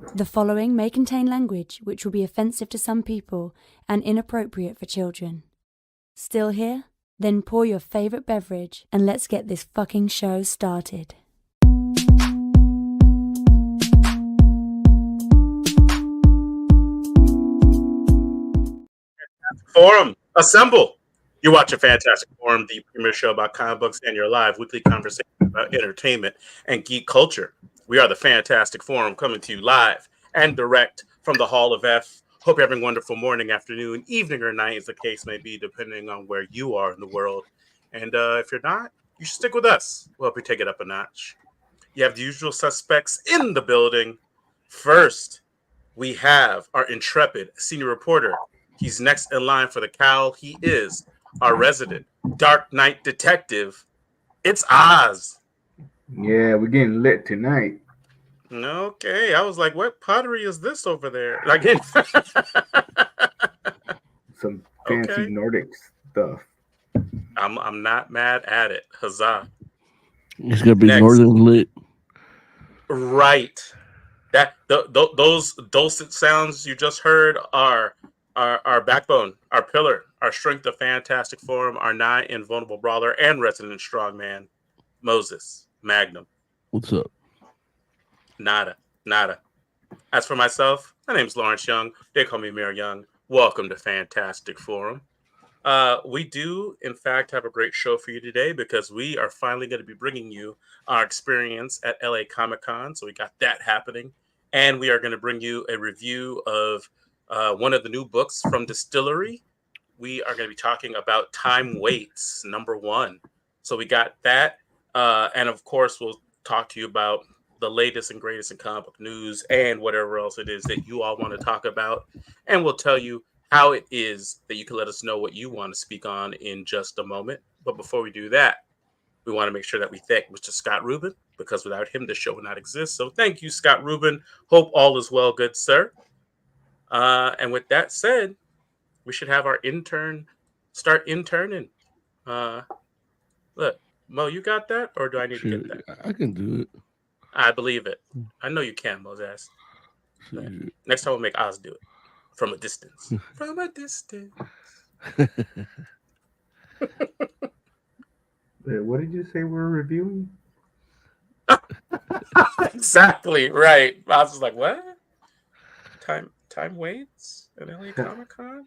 The following may contain language which will be offensive to some people and inappropriate for children. Still here? Then pour your favorite beverage and let's get this fucking show started. Forum, assemble. You watch a Fantastic Forum, the premier show about comic books and your live weekly conversation about entertainment and geek culture. We are the Fantastic Forum, coming to you live and direct from the Hall of F. Hope you're having a wonderful morning, afternoon, evening, or night, as the case may be, depending on where you are in the world. And if you're not, you should stick with us. We'll help you take it up a notch. You have the usual suspects in the building. First, we have our intrepid senior reporter. He's next in line for the cowl. He is our resident Dark Knight detective. It's Oz. Yeah, we're getting lit tonight. Okay, I was like, what pottery is this over there? Like, some fancy Nordic stuff. I'm not mad at it. Huzzah! It's gonna be northern lit. Right. That those dulcet sounds you just heard are our backbone, our pillar, our strength of Fantastic Forum, our nigh invulnerable brawler and resident strongman, Moses Magnum. What's up? Nada. As for myself, my name's Lawrence Young. They call me Mayor Young. Welcome to Fantastic Forum. We do, in fact, have a great show for you today because we are finally going to be bringing you our experience at LA Comic-Con. So we got that happening. And we are going to bring you a review of one of the new books from Distillery. We are going to be talking about Time Waits, #1. So we got that. And of course, we'll talk to you about the latest and greatest in comic book news and whatever else it is that you all want to talk about. And we'll tell you how it is that you can let us know what you want to speak on in just a moment. But before we do that, we want to make sure that we thank Mr. Scott Rubin, because without him, the show would not exist. So thank you, Scott Rubin. Hope all is well, good sir. And with that said, we should have our intern start interning. Look, Mo, you got that? Or do I need to get that? I can do it. I believe it. I know you can, Moses. Next time we'll make Oz do it. From a distance. From a distance. What did you say we're reviewing? Exactly right. I was like, what? Time Waits at LA Comic-Con?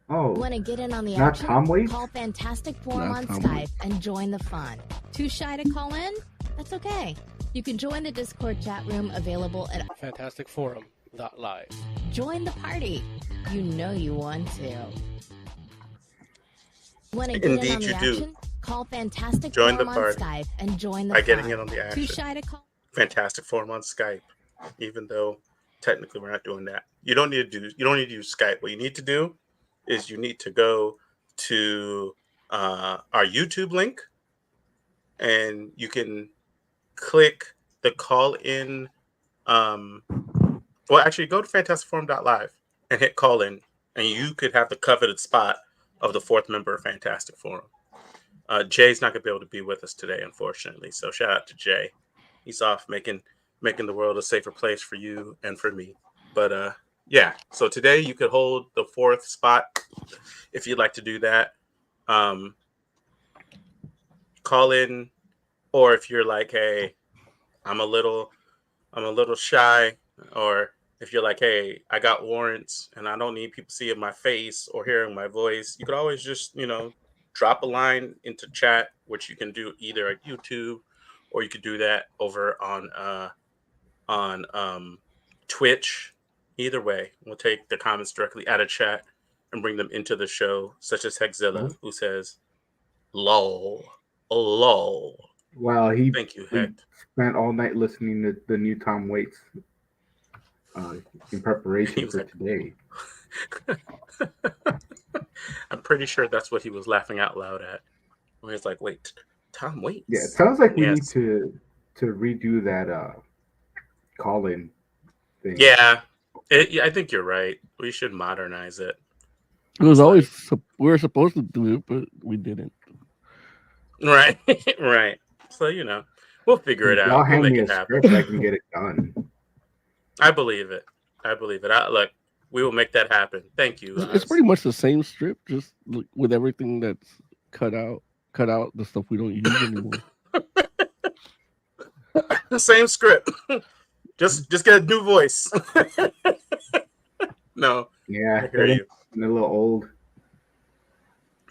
Oh, Want to get in on the not action? Tom Waits? Call Fantastic Forum Not on Tom Skype Waits. and join the fun. Too shy to call in? That's okay. You can join the Discord chat room available at fantasticforum.live. Join the party. You know you want to. Want to get Indeed in on the you do. action? Call Fantastic Join the Forum on party. Skype and join the By fun. getting in on the Too action. shy to call? Fantastic Forum on Skype. Even though technically we're not doing that. You don't need to use Skype. What you need to do is you need to go to our YouTube link, and you click the call in. Well, actually, go to fantasticforum.live and hit call in, and you could have the coveted spot of the fourth member of Fantastic Forum. Jay's not going to be able to be with us today, unfortunately. So shout out to Jay. He's off making the world a safer place for you and for me. But yeah, so today you could hold the fourth spot if you'd like to do that. Call in, or if you're like, hey, I'm a little shy, or if you're like, hey, I got warrants and I don't need people seeing my face or hearing my voice, you could always just, drop a line into chat, which you can do either at YouTube or you could do that over on Twitch. Either way, we'll take the comments directly out of chat and bring them into the show, such as Hexzilla, who says, lol. Wow, he Thank you, Heck. spent all night listening to the new Tom Waits in preparation for today. I'm pretty sure that's what he was laughing out loud at. Where he's like, wait, Tom Waits? Yeah, it sounds like we need to redo that call-in thing. Yeah, I think you're right. We should modernize it. It was always we were supposed to do it, but we didn't. Right, right. So we'll figure it out. Y'all We'll hand make me it a happen. script, I can get it done. I believe it. Look, we will make that happen. Thank you. It's pretty much the same strip, just with everything that's cut out. Cut out the stuff we don't use anymore. The same script. just get a new voice. No. Yeah, I hear you. a little old.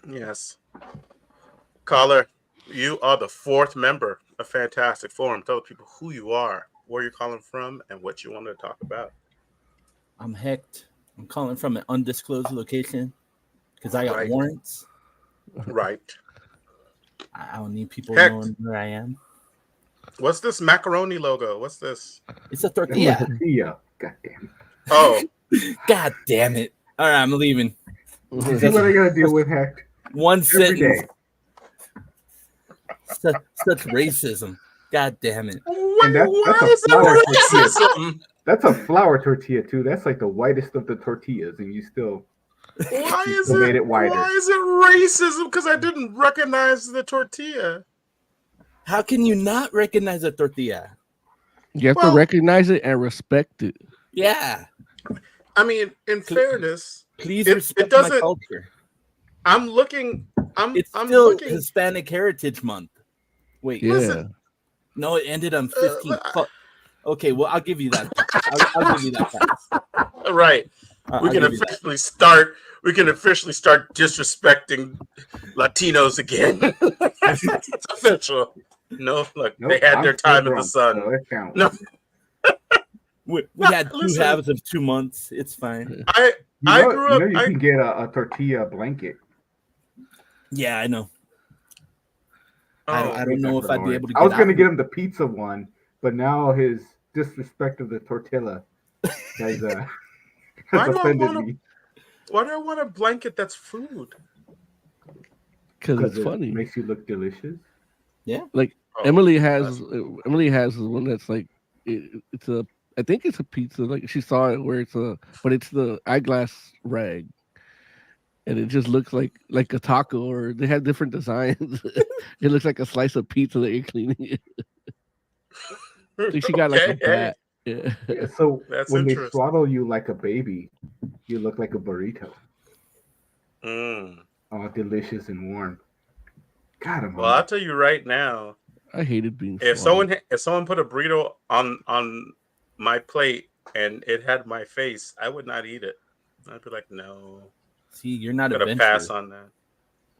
Yes. Caller, you are the fourth member of Fantastic Forum. Tell the people who you are, where you're calling from, and what you want to talk about. I'm Hecht. I'm calling from an undisclosed location because I got Right. warrants. Right. I don't need people Hecht. knowing where I am. What's this macaroni logo? What's this? It's a That's tortilla. a tortilla. God damn. Oh, God damn it. All right, I'm leaving. See what I gotta deal with, Heck. One Every sentence. day. Such racism. God damn it. And that's why a is flour it tortilla. racism? That's a flour tortilla too. That's like the whitest of the tortillas, and you still Why You is still made it wider. Why is it racism? Because I didn't recognize the tortilla. How can you not recognize a tortilla? You have Well- to recognize it and respect it. Yeah. I mean, in fairness, Please It respect doesn't- my culture. I'm looking. It's I'm still looking. Hispanic Heritage Month. Wait. Yeah. Listen. No, it ended on 15th. Uh, Fuck. Okay, well, I'll give you that. I'll give you that pass. Right. I'll We can give you that. officially start. We can officially start disrespecting Latinos again. It's official. No, look, Nope, they had I'm their still time in the drunk, sun. so it counts. No. We had two Listen. halves of 2 months. It's fine. I You know, grew up. You can get a tortilla blanket. Yeah, I know. Oh, I don't know if I'd be able to I was get gonna out. get him the pizza one, but now his disrespect of the tortilla has, Why has do I offended wanna- me. Why do I want a blanket that's food? Because it's it funny. makes you look delicious. Like Oh, Emily has one that's like it's a I think it's a pizza. Like she saw it where but it's the eyeglass rag, and it just looks like a taco. Or they have different designs. It looks like a slice of pizza that you're cleaning. It. I think she got like a Okay, bat. Yeah. Yeah, so That's when they interesting. swaddle you like a baby, you look like a burrito. Mm. Oh, delicious and warm. God, I'm Well, I'll hungry. tell you right now. I hated being. If swaddled. someone put a burrito on my plate and it had my face, I would not eat it. I'd be like, no, See, you're not I'm gonna pass adventurous. on that.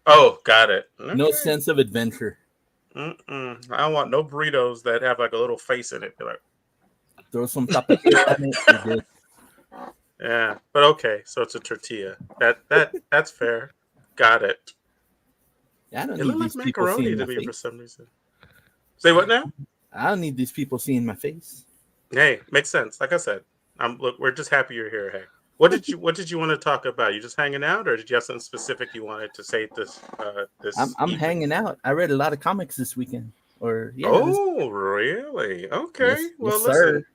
Oh, got it. No Okay. sense of adventure. Mm-mm. I don't want no burritos that have like a little face in it. Be like, Throw some tapatio on it. You're good. yeah, but okay, so it's a tortilla. That's fair. Got it. I don't It need looked these like people macaroni seeing to my me for face. some reason. Say what now? I don't need these people seeing my face. Hey, makes sense. Like I said, look, we're just happy you're here. Hey, what did you want to talk about? You just hanging out, or did you have something specific you wanted to say this I'm evening? hanging out. I read a lot of comics this weekend. Or yeah. this- Oh, really? Okay. Yes, Well, yes, listen, sir.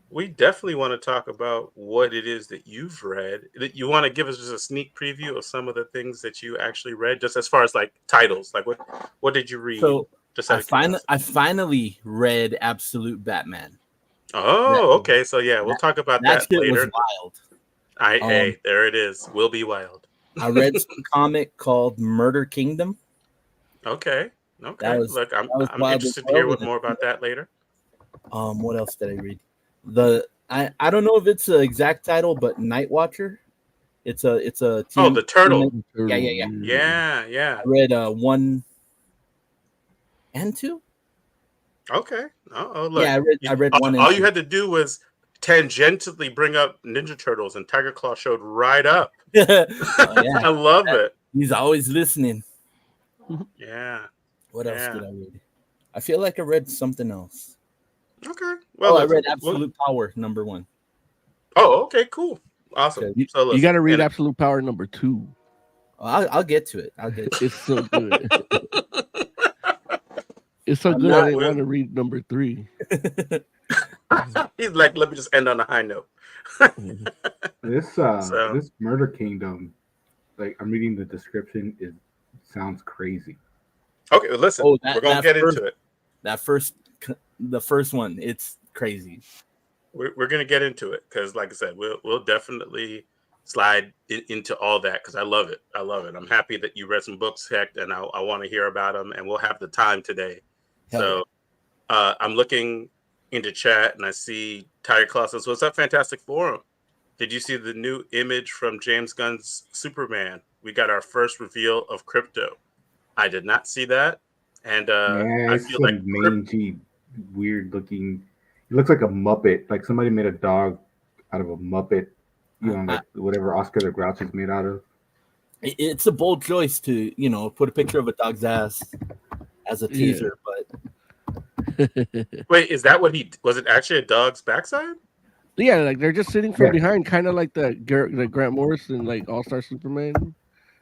we definitely want to talk about what it is that you've read. That you want to give us just a sneak preview of some of the things that you actually read, just as far as like titles. Like what did you read? So just out of curiosity. I finally read Absolute Batman. Oh, okay. So yeah, we'll talk about That that shit was later. wild. Hey, there it is. Will be wild. I read some comic called Murder Kingdom. Okay. Okay. That was- Look, I'm that was wild interested as to hear well. more about that later. What else did I read? I don't know if it's the exact title, but Night Watcher. It's a Oh, the turtle. Yeah. Yeah. I read 1 and 2. Okay. Oh, look. Yeah, I read 1 and All 2. you had to do was tangentially bring up Ninja Turtles, and Tiger Claw showed right up. Yeah. I love it. He's always listening. Yeah. What else Yeah. did I read? I feel like I read something else. Okay. Well, I listen, read Absolute Power #1. Oh, okay. Cool. Awesome. Okay. So You listen, got to read and- Absolute Power #2. I'll get to it. I'll get to it. It's so good. It's so I'm good. not- I didn't want to read #3. He's like, let me just end on a high note. This So- this Murder Kingdom, like I'm reading the description, sounds crazy. Okay, well, listen, Oh, we're gonna get into it. The first one, it's crazy. we're gonna get into it because, like I said, we'll definitely slide into all that because I love it. I love it. I'm happy that you read some books, Heck, and I want to hear about them, and we'll have the time today. Hell So I'm looking into chat and I see Tiger Claw says, "What's up, Fantastic Forum? Did you see the new image from James Gunn's Superman? We got our first reveal of Crypto." I did not see that, and Yeah, I it's feel some like mangy, weird looking. It looks like a Muppet. Like somebody made a dog out of a Muppet. You know, like whatever Oscar the Grouch is made out of. It's a bold choice to, put a picture of a dog's ass as a teaser, but wait, is that what was? It actually a dog's backside? Yeah, like they're just sitting from Yeah. behind, kind of like the Grant Morrison, like All Star Superman.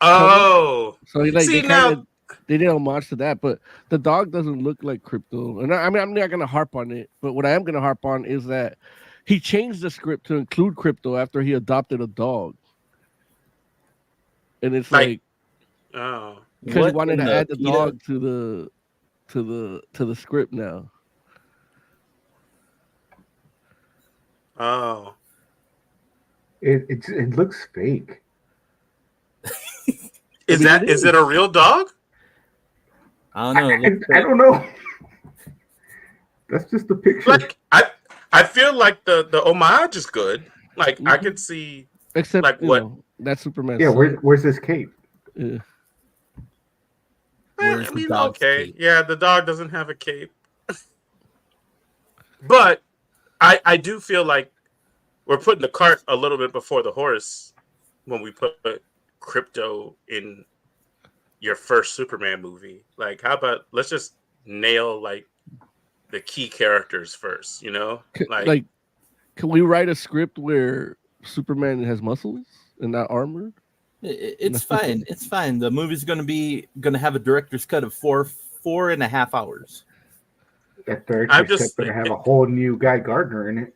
Oh, So like see they now. kind of they did homage to that, but the dog doesn't look like Crypto. And I mean, I'm not gonna harp on it, but what I am gonna harp on is that he changed the script to include Crypto after he adopted a dog, and it's Like, like Oh, because he what wanted in to the add the PETA? dog to the script now. oh, It looks fake. is mean, that it is it a real dog? I don't know. It looks I don't know. That's just the picture. Like I feel like the homage is good. Like I could see. Except Like you what? know, that's Superman. Yeah, where's his cape? Yeah. Where's I the mean, dog's okay, cape? yeah, the dog doesn't have a cape, but I do feel like we're putting the cart a little bit before the horse when we put Crypto in your first Superman movie. Like, how about let's just nail like the key characters first, you know? Like, can we write a script where Superman has muscles and not armored? It's fine. It's fine. The movie's gonna have a director's cut of 4.5 hours. That third I'm just just gonna have a whole new Guy Gardner in it.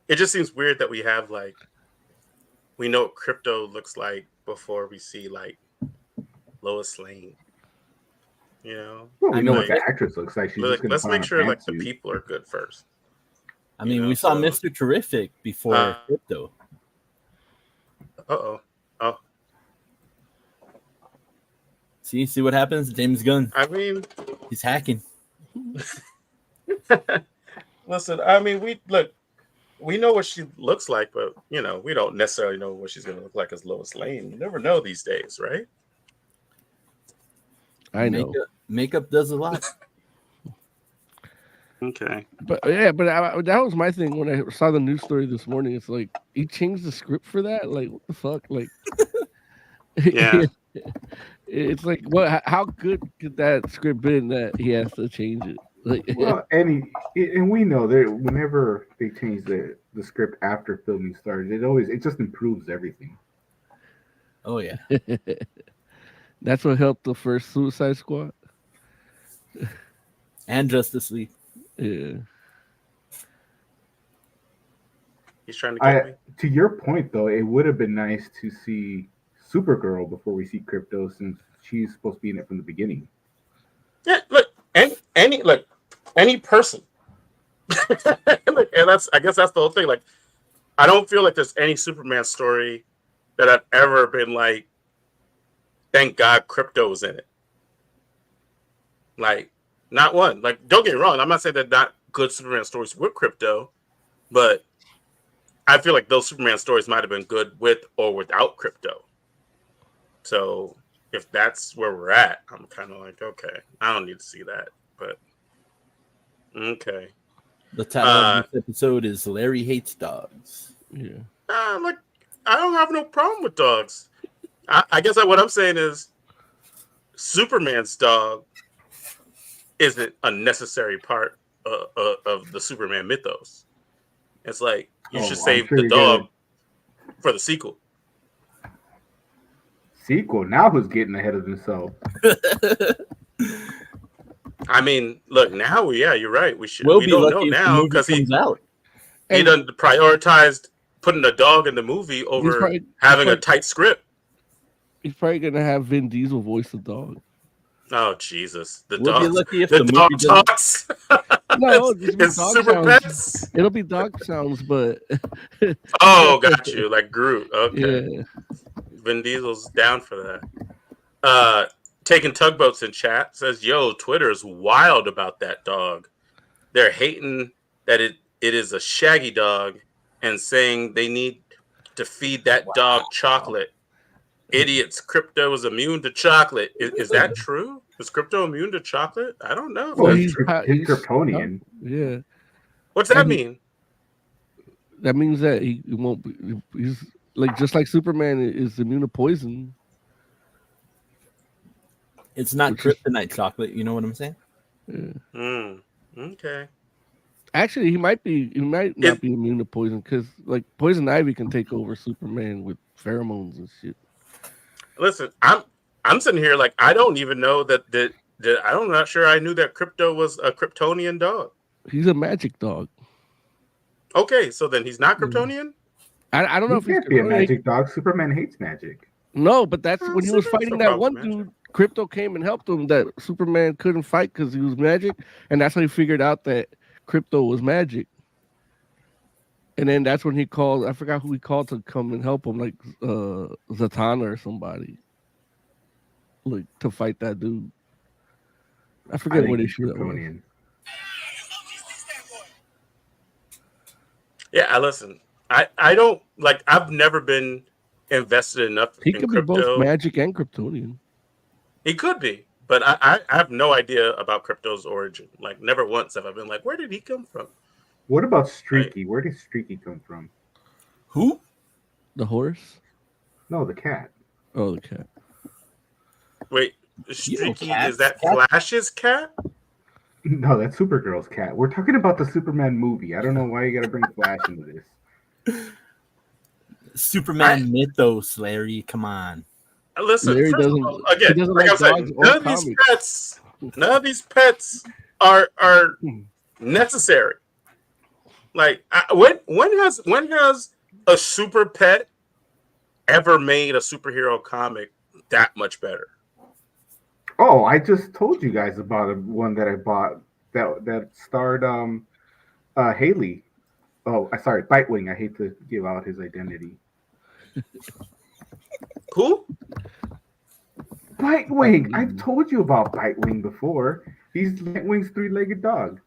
it just seems weird that we have like we know what Crypto looks like before we see like Lois Lane. You know? Well, we I know mean, what the actress looks like. She's But, just like, gonna let's put make on a sure like the pantsuit. people are good first. I mean, know, we saw so- Mr. Terrific before Crypto. Uh-oh. Oh, See what happens? James Gunn, I mean, he's hacking. listen, I mean, we know what she looks like, but you know, we don't necessarily know what she's gonna look like as Lois Lane. You never know these days, right? I know. Makeup does a lot. Okay. But yeah, but that was my thing when I saw the news story this morning. It's like he changed the script for that. Like what the fuck? Like, Yeah. it's like what? How good could that script been that he has to change it? Like, Well, and we know that whenever they change the script after filming started, it just improves everything. Oh yeah. that's what helped the first Suicide Squad. And Justice League. Yeah, He's trying to get me. To your point, though, it would have been nice to see Supergirl before we see Crypto, since she's supposed to be in it from the beginning. Yeah, look, any person. And I guess that's the whole thing. Like, I don't feel like there's any Superman story that I've ever been like, thank God Crypto's in it. Like, not one. Like, don't get me wrong. I'm not saying they're not good Superman stories with Crypto, but I feel like those Superman stories might have been good with or without Crypto. So if that's where we're at, I'm kind of like, okay, I don't need to see that, but okay. The title of this episode is Larry Hates Dogs. yeah. Like, I don't have no problem with dogs. I guess what I'm saying is Superman's dog isn't a necessary part of the Superman mythos. It's like you should I'm save sure the you're dog gonna- for the sequel. Sequel. Now who's getting ahead of himself? I mean, look, now, yeah, you're right. We We'll be don't know lucky if the now movie because comes out. he done prioritized putting a dog in the movie over probably- having a he's tight script. He's probably gonna have Vin Diesel voice the dog. Oh Jesus! The We'll be dog. lucky if The the movie dog doesn't. talks. No, just be it's dog super sounds. pets. It'll be dog sounds, but Oh, got you. Like Groot. Okay. yeah. Vin Diesel's down for that. Taking tugboats in chat says, "Yo, Twitter's wild about that dog. They're hating that it is a shaggy dog and saying they need to feed that dog chocolate. Idiots. Crypto is immune to chocolate. Is that true? Is Crypto immune to chocolate? I don't know if Well, that's he's true. he's Kryptonian. Yeah. What's that and mean? That means that he won't be. He's like just like Superman is immune to poison. It's not Which is- kryptonite chocolate. You know what I'm saying? Yeah. Okay. Actually, he might not be immune to poison because like poison ivy can take over Superman with pheromones and shit. Listen, I'm sitting here like I don't even know that I'm not sure I knew that Crypto was a Kryptonian dog. He's a magic dog. Okay, so then he's not Kryptonian? I don't know He if he's can't be a Kryptonian. magic dog. Superman hates magic. No, but that's when he was Superman's fighting no that problem one with magic. dude. Crypto came and helped him. That Superman couldn't fight because he was magic, and that's how he figured out that Crypto was magic. And then that's when he called. I forgot who he called to come and help him, like Zatanna or somebody, like to fight that dude. I forget what he's issue that was. Kryptonian. Yeah, listen. I don't like I've never been invested enough He in could be crypto. both magic and Kryptonian. He could be, but I have no idea about Crypto's origin. Like never once have I been like, where did he come from? What about Streaky? Where did Streaky come from? Who? The horse? No, the cat. Oh, the cat. Wait, You know Streaky, cats. is that Cats- Flash's cat? No, that's Supergirl's cat. We're talking about the Superman movie. I don't know why you got to bring Flash into this. Superman mythos, Larry. Come on. Listen, Larry first of doesn't- all, he again, doesn't like like I'm saying, dogs or none of these pets are necessary. Like when has a super pet ever made a superhero comic that much better? Oh, I just told you guys about one that I bought that starred Haley. Oh, sorry, Bitewing. I hate to give out his identity. Who? Bitewing. I've told you about Bitewing before. He's Nightwing's three-legged dog.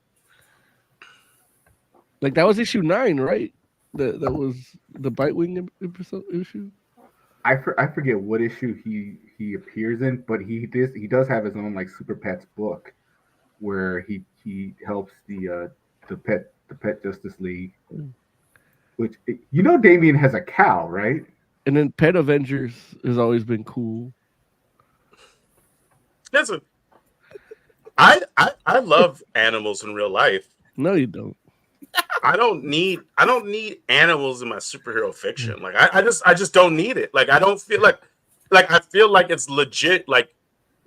Like that was issue 9, right? That was the Bitewing episode issue. I forget what issue he appears in, but he does have his own like Super Pets book where he helps the Pet Justice League. Which Damian has a cow, right? And then Pet Avengers has always been cool. Listen, I love animals in real life. No, you don't. I don't need animals in my superhero fiction. Like I just don't need it. Like I don't feel like I feel like it's legit like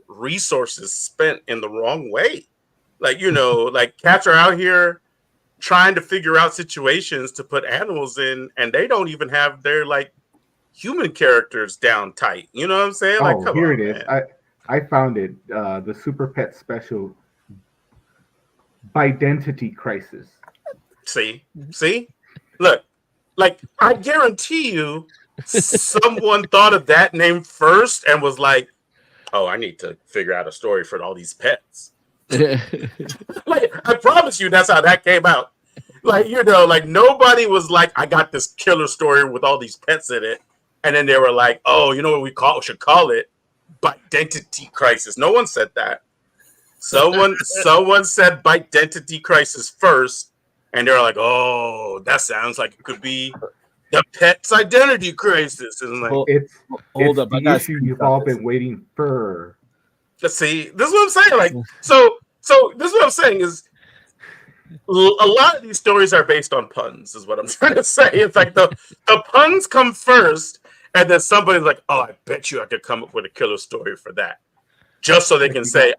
resources spent in the wrong way. Like like cats are out here trying to figure out situations to put animals in, and they don't even have their like human characters down tight. You know what I'm saying? Like come here on, it is. man. I found it. The Super Pet Special Identity Crisis. See, look, like I guarantee you, someone thought of that name first and was like, "Oh, I need to figure out a story for all these pets." Like I promise you, that's how that came out. Like like nobody was like, "I got this killer story with all these pets in it," and then they were like, "Oh, you know what should call it? Identity Crisis." No one said that. Someone said Identity Crisis first. And they're like, "Oh, that sounds like it could be the pet's identity crisis." And like, It's Hold up, I the got issue you've all been waiting for. let's see. This is what I'm saying. Like, so this is what I'm saying is a lot of these stories are based on puns. Is what I'm trying to say. It's like the puns come first, and then somebody's like, "Oh, I bet you I could come up with a killer story for that," just so they can say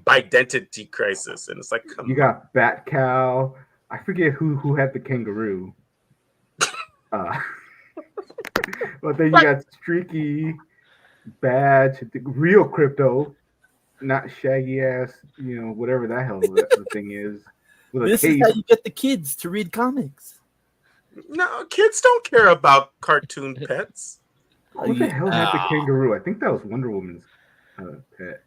identity crisis. And it's like, come You on. got Bat Cow. I forget who had the kangaroo. But then you got Streaky, Badge, the real Crypto. not shaggy ass, whatever the hell the thing is, with a This is cape. how you get the kids to read comics. No, kids don't care about cartoon pets. Who the hell had the kangaroo? I think that was Wonder Woman's pet.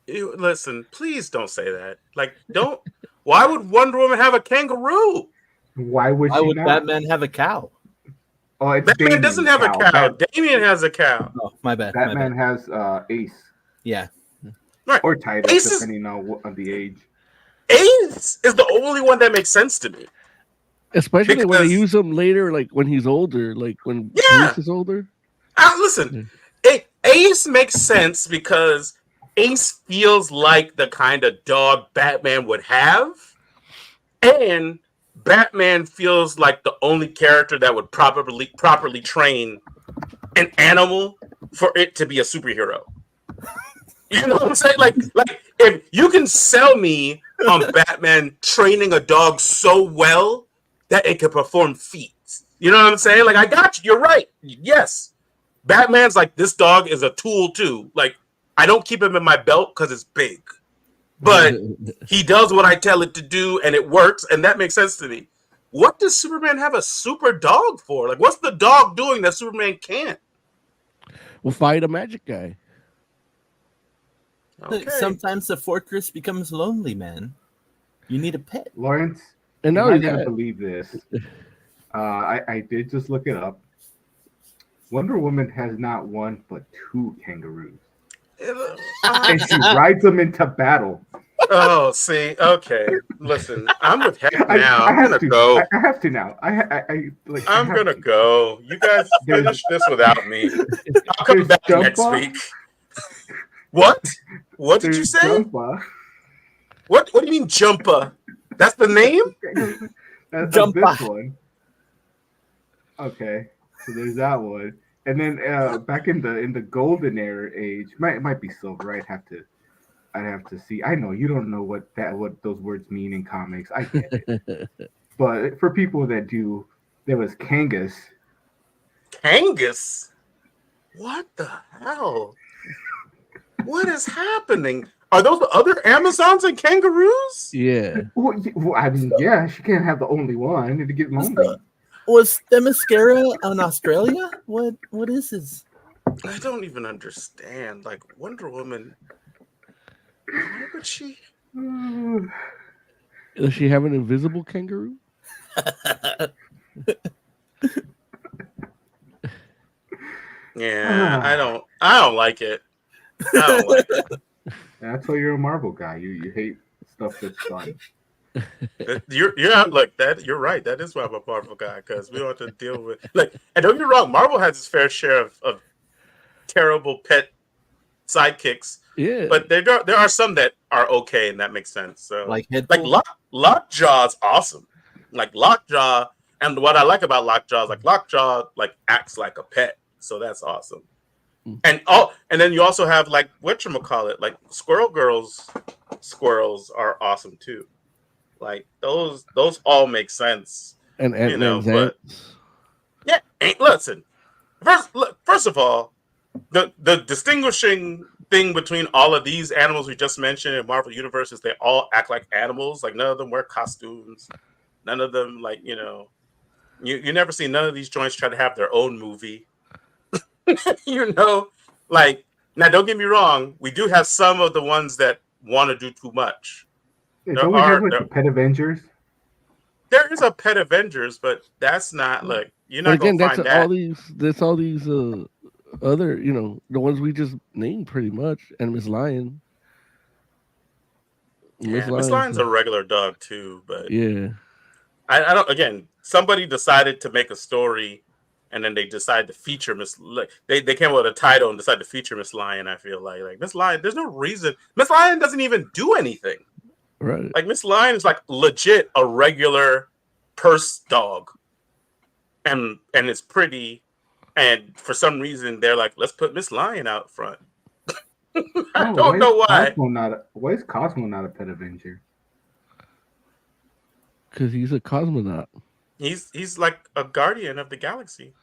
Listen, please don't say that. Like, don't. Why would Wonder Woman have a kangaroo? Why would Why she would not? Batman have a cow? Oh, it's Batman Damien's doesn't have a cow. Damian has a cow. Oh, my bad. Batman has Ace. Yeah. Right. Or Titus, Ace depending on the age. Ace is the only one that makes sense to me. Especially when they use him later, like when he's older, like when Bruce is older. Listen, Ace makes sense because Ace feels like the kind of dog Batman would have, and Batman feels like the only character that would properly train an animal for it to be a superhero. You know what I'm saying? Like if you can sell me on Batman training a dog so well that it can perform feats. You know what I'm saying? Like, I got you. You're right. Yes. Batman's like, this dog is a tool too. Like, I don't keep him in my belt because it's big. But he does what I tell it to do and it works, and that makes sense to me. What does Superman have a super dog for? Like, what's the dog doing that Superman can't? We'll fight a magic guy. Okay. Sometimes the fortress becomes lonely, man. You need a pet. Lawrence, And now you're he's not gonna believe this. I did just look it up. Wonder Woman has not one but 2 kangaroos, and she rides them into battle. Oh, see, okay. Listen, I'm with Heck now. I I'm have gonna to go. I have to now. I'm gonna go. You guys finish this without me. I'll come back next week. What? What did you say? Jumpa. What do you mean, Jumpa? That's the name? That's Jumpa. this one. Okay, so there's that one, and then back in the golden era age, might be silver. I'd have to see. I know you don't know what those words mean in comics. I get it, but for people that do, there was Kangas. Kangas? What the hell? What is happening? Are those the other Amazons and kangaroos? Yeah. Well, I mean, yeah, she can't have the only one. It'd get lonely. Was Themyscira in Australia? What is this? I don't even understand. Like, Wonder Woman. Why would she? Does she have an invisible kangaroo? Yeah, I don't like it. I don't like it. That's why you're a Marvel guy. You hate stuff that's fun. You're look, that you're right. That is why I'm a Marvel guy, because we don't have to deal with and don't get me wrong, Marvel has its fair share of terrible pet sidekicks. Yeah. But there are some that are okay, and that makes sense. So Like Lockjaw's awesome. Like Lockjaw, and what I like about Lockjaw is like Lockjaw acts like a pet, so that's awesome. And then you also have like whatchamacallit, like Squirrel Girl's squirrels are awesome too. Like those all make sense. And but yeah, listen. First of all, the distinguishing thing between all of these animals we just mentioned in Marvel Universe is they all act like animals. Like none of them wear costumes. None of them you never see none of these joints try to have their own movie. Like now don't get me wrong, we do have some of the ones that want to do too much. Yeah, don't we have the Pet Avengers? There is a Pet Avengers, but that's not like you're not gonna find that. That's all these other, the ones we just named pretty much, and Miss Lion. Miss Lion's a regular dog too, but yeah. I don't. Again, somebody decided to make a story, and then they decided to feature They came up with a title and decided to feature Miss Lion. I feel like Miss Lion. There's no reason. Miss Lion doesn't even do anything. Right. Like Miss Lion is like legit a regular purse dog, and it's pretty. And for some reason, they're like, let's put Miss Lion out front. I don't know why. Why is Cosmo not a Pet Avenger? Because he's a cosmonaut. He's like a guardian of the galaxy.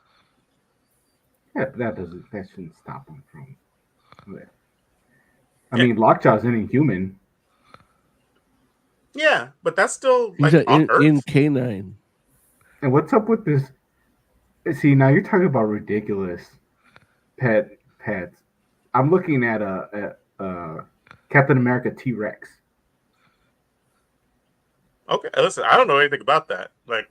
Yeah, but that shouldn't stop him from. I Yeah. mean, Lockjaw's an Inhuman. Yeah, but that's still He's like on in Earth. canine. And what's up with this? See, now you're talking about ridiculous pets. I'm looking at a Captain America T-Rex. Okay, listen, I don't know anything about that. Like,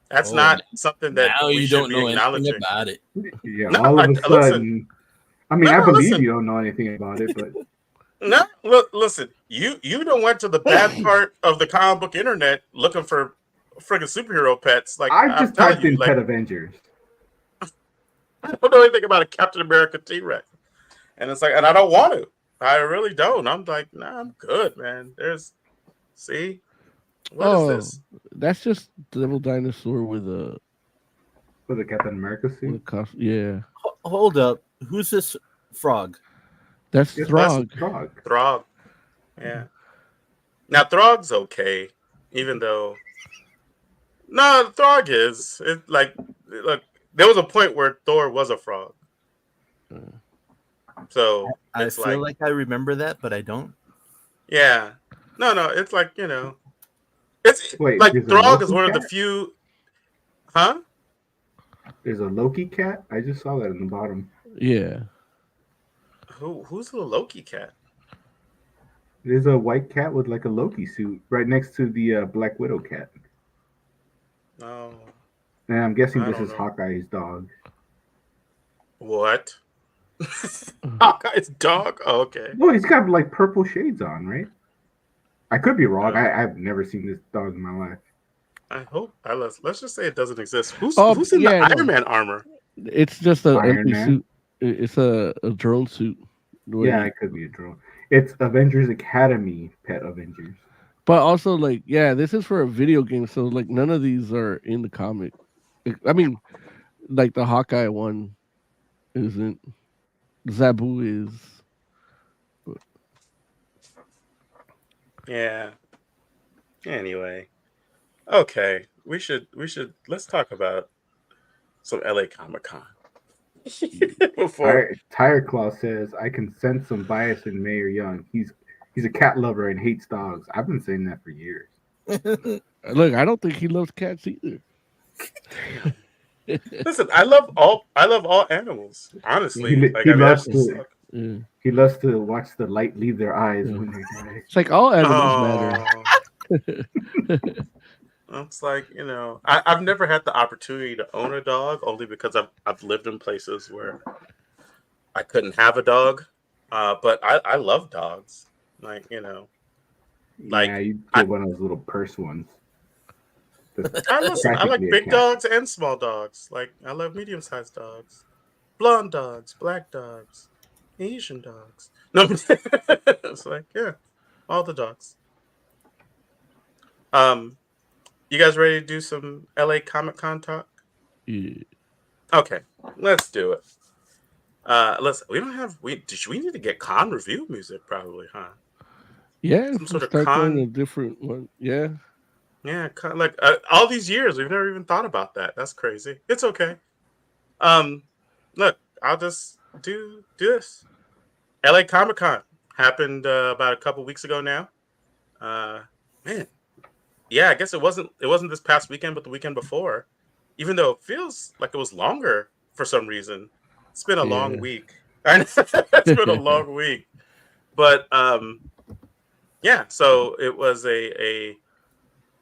that's Oh, not something that now we you should don't be know anything acknowledging. about it. Yeah, No, all of a listen. sudden. I mean, No, I believe listen. you don't know anything about it, but No, look, listen. You don't went to the bad part of the comic book internet looking for friggin' superhero pets. Like I I'm just telling typed you, in like Pet Avengers. I don't know anything about a Captain America T-Rex, and it's like, and I don't want to. I really don't. I'm like, nah, I'm good, man. See, what is this? That's just Devil Dinosaur with a For the Captain America suit. costume. Yeah, Hold up. Who's this frog? that's Yes, Throg. Frog. Throg. Yeah. Now Throg's okay, even though no, Throg is it like look. There was a point where Thor was a frog, so I it's feel like I remember that, but I don't. yeah, no, it's like it's Wait, like there's a Throg is Loki one of the cat? few, huh? There's a Loki cat. I just saw that in the bottom. Yeah, Who's the Loki cat? There's a white cat with like a Loki suit right next to the Black Widow cat. No, And I'm guessing I this don't is know. Hawkeye's dog. What? Hawkeye's dog? Oh, okay. No, he's got like purple shades on, right? I could be wrong. Oh. I've never seen this dog in my life. I hope. Let's just say it doesn't exist. Who's Oh, who's in yeah, the no. Iron Man armor? it's just an Iron empty Man? suit. It's a drone suit. where Yeah, he- it could be a drone. It's Avengers Academy Pet Avengers. but also like this is for a video game, so like none of these are in the comic. I mean, like the Hawkeye one isn't. Zabu is. Yeah. Anyway, okay. We should let's talk about some LA Comic Con before. Tire Claw says, I can sense some bias in Mayor Young. He's a cat lover and hates dogs. I've been saying that for years. Look, I don't think he loves cats either. Listen, I love all animals. Honestly, He I mean, loves that's just to- like- Yeah. He loves to watch the light leave their eyes Yeah. when they die. It's like all animals matter. It's like I've never had the opportunity to own a dog, only because I've lived in places where I couldn't have a dog. But I love dogs. Like Like, yeah, you get one of those little purse ones. I like Practically a big cat. dogs and small dogs. Like I love medium-sized dogs, blonde dogs, black dogs, Asian dogs. No, it's like all the dogs. You guys ready to do some LA Comic Con talk? Yeah. Okay, let's do it. We need to get con review music probably, huh? Yeah, Some if sort we of start doing con- a different one. Yeah. Yeah, like all these years we've never even thought about that. That's crazy. It's okay. Look, I'll just do this. LA Comic Con happened about a couple weeks ago now. Man, yeah, I guess it wasn't this past weekend, but the weekend before. Even though it feels like it was longer for some reason. It's been a long Yeah. week. It's been a long week. But yeah, so it was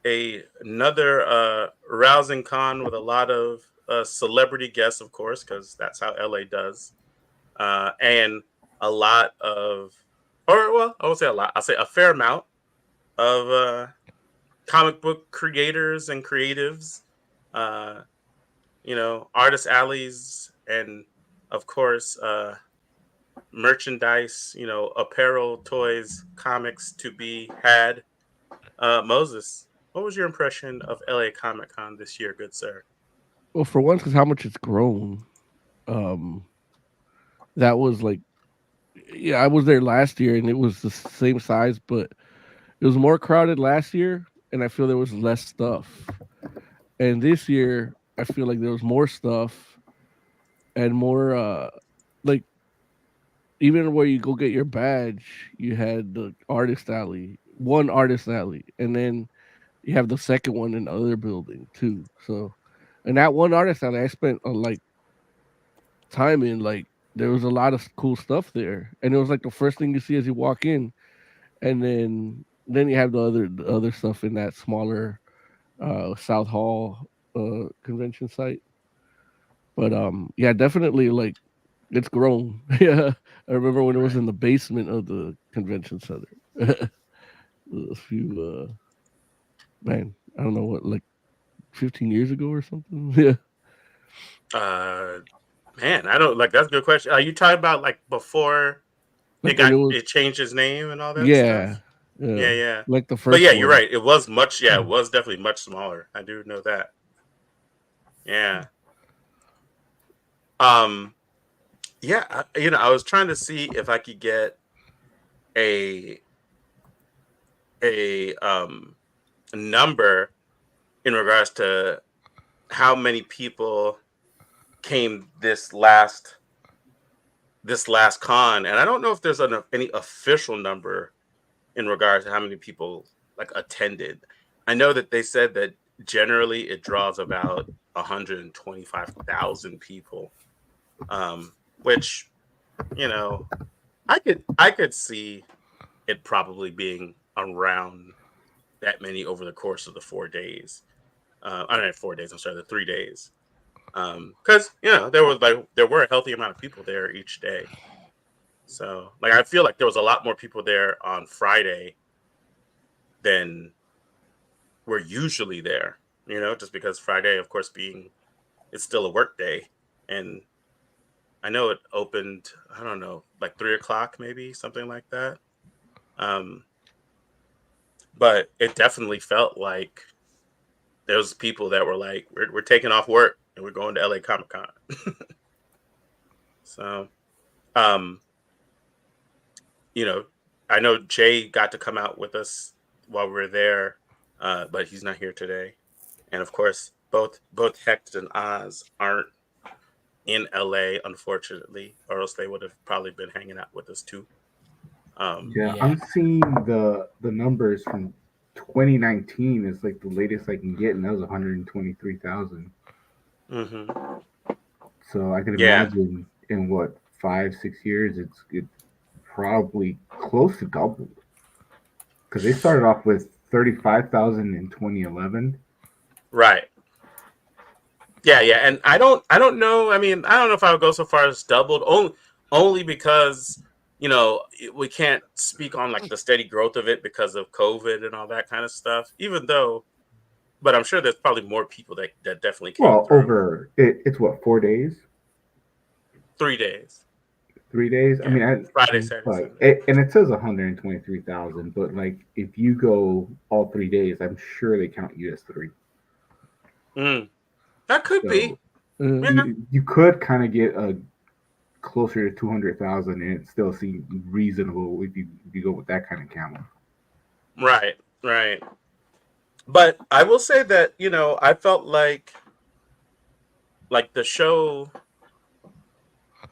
another rousing con with a lot of celebrity guests, of course, because that's how LA does, and a lot of, I won't say a lot. I'll say a fair amount of comic book creators and creatives, artist alleys, and of course merchandise, apparel, toys, comics to be had. Moses, what was your impression of LA Comic Con this year, good sir? Well, for once, because how much it's grown. That was like, yeah, I was there last year and it was the same size, but it was more crowded last year, and I feel there was less stuff. And this year, I feel like there was more stuff and more, like, even where you go get your badge, you had the artist alley, one artist alley, and then you have the second one in the other building too. So, and that one artist alley, I spent like time in. Like there was a lot of cool stuff there, and it was like the first thing you see as you walk in, and then you have the other stuff in that smaller South Hall convention site. But yeah, definitely like it's grown. Yeah, I remember when it was in the basement of the convention center. A few man, I don't know what, like 15 years ago or something. Yeah. Man, I don't like. That's a good question. Are you talking about like before Like when it was, it changed its name and all that yeah, stuff? yeah, Yeah. like the But first yeah, one. you're right. It was much. Yeah, it was definitely much smaller. I do know that. Yeah. Um. Yeah. I was trying to see if I could get a number in regards to how many people came this last con, and I don't know if there's any official number in regards to how many people like attended. I know that they said that generally it draws about 125,000 people, which I could see it probably being around that many over the course of the 4 days. I don't know, 4 days. I'm sorry, the 3 days. Because there were a healthy amount of people there each day. So like I feel like there was a lot more people there on Friday than were usually there. Just because Friday, of course, it's still a work day, and I know it opened. I don't know, like 3 o'clock, maybe something like that. But it definitely felt like there was people that were like, we're taking off work and we're going to LA Comic Con. So, I know Jay got to come out with us while we were there, but he's not here today. And of course, both Hecht and Oz aren't in LA, unfortunately, or else they would have probably been hanging out with us too. Yeah, I'm seeing the numbers from 2019 is like the latest I can get, and that was 123,000. Mm-hmm. So I can imagine in what 5-6 years, it's probably close to double. Because they started off with 35,000 in 2011. Right. Yeah, and I don't know. I mean, I don't know if I would go so far as doubled. Only because we can't speak on like the steady growth of it because of COVID and all that kind of stuff. Even though, but I'm sure there's probably more people that definitely came. Well, through. over it's what 4 days. 3 days. 3 days. Yeah. I mean, Friday, Saturday, Sunday. And it says 123,000, but like if you go all 3 days, I'm sure they count you as 3. That could be. You could kind of get a closer to 200,000, and it still seems reasonable if you go with that kind of count. Right. But I will say that I felt like the show,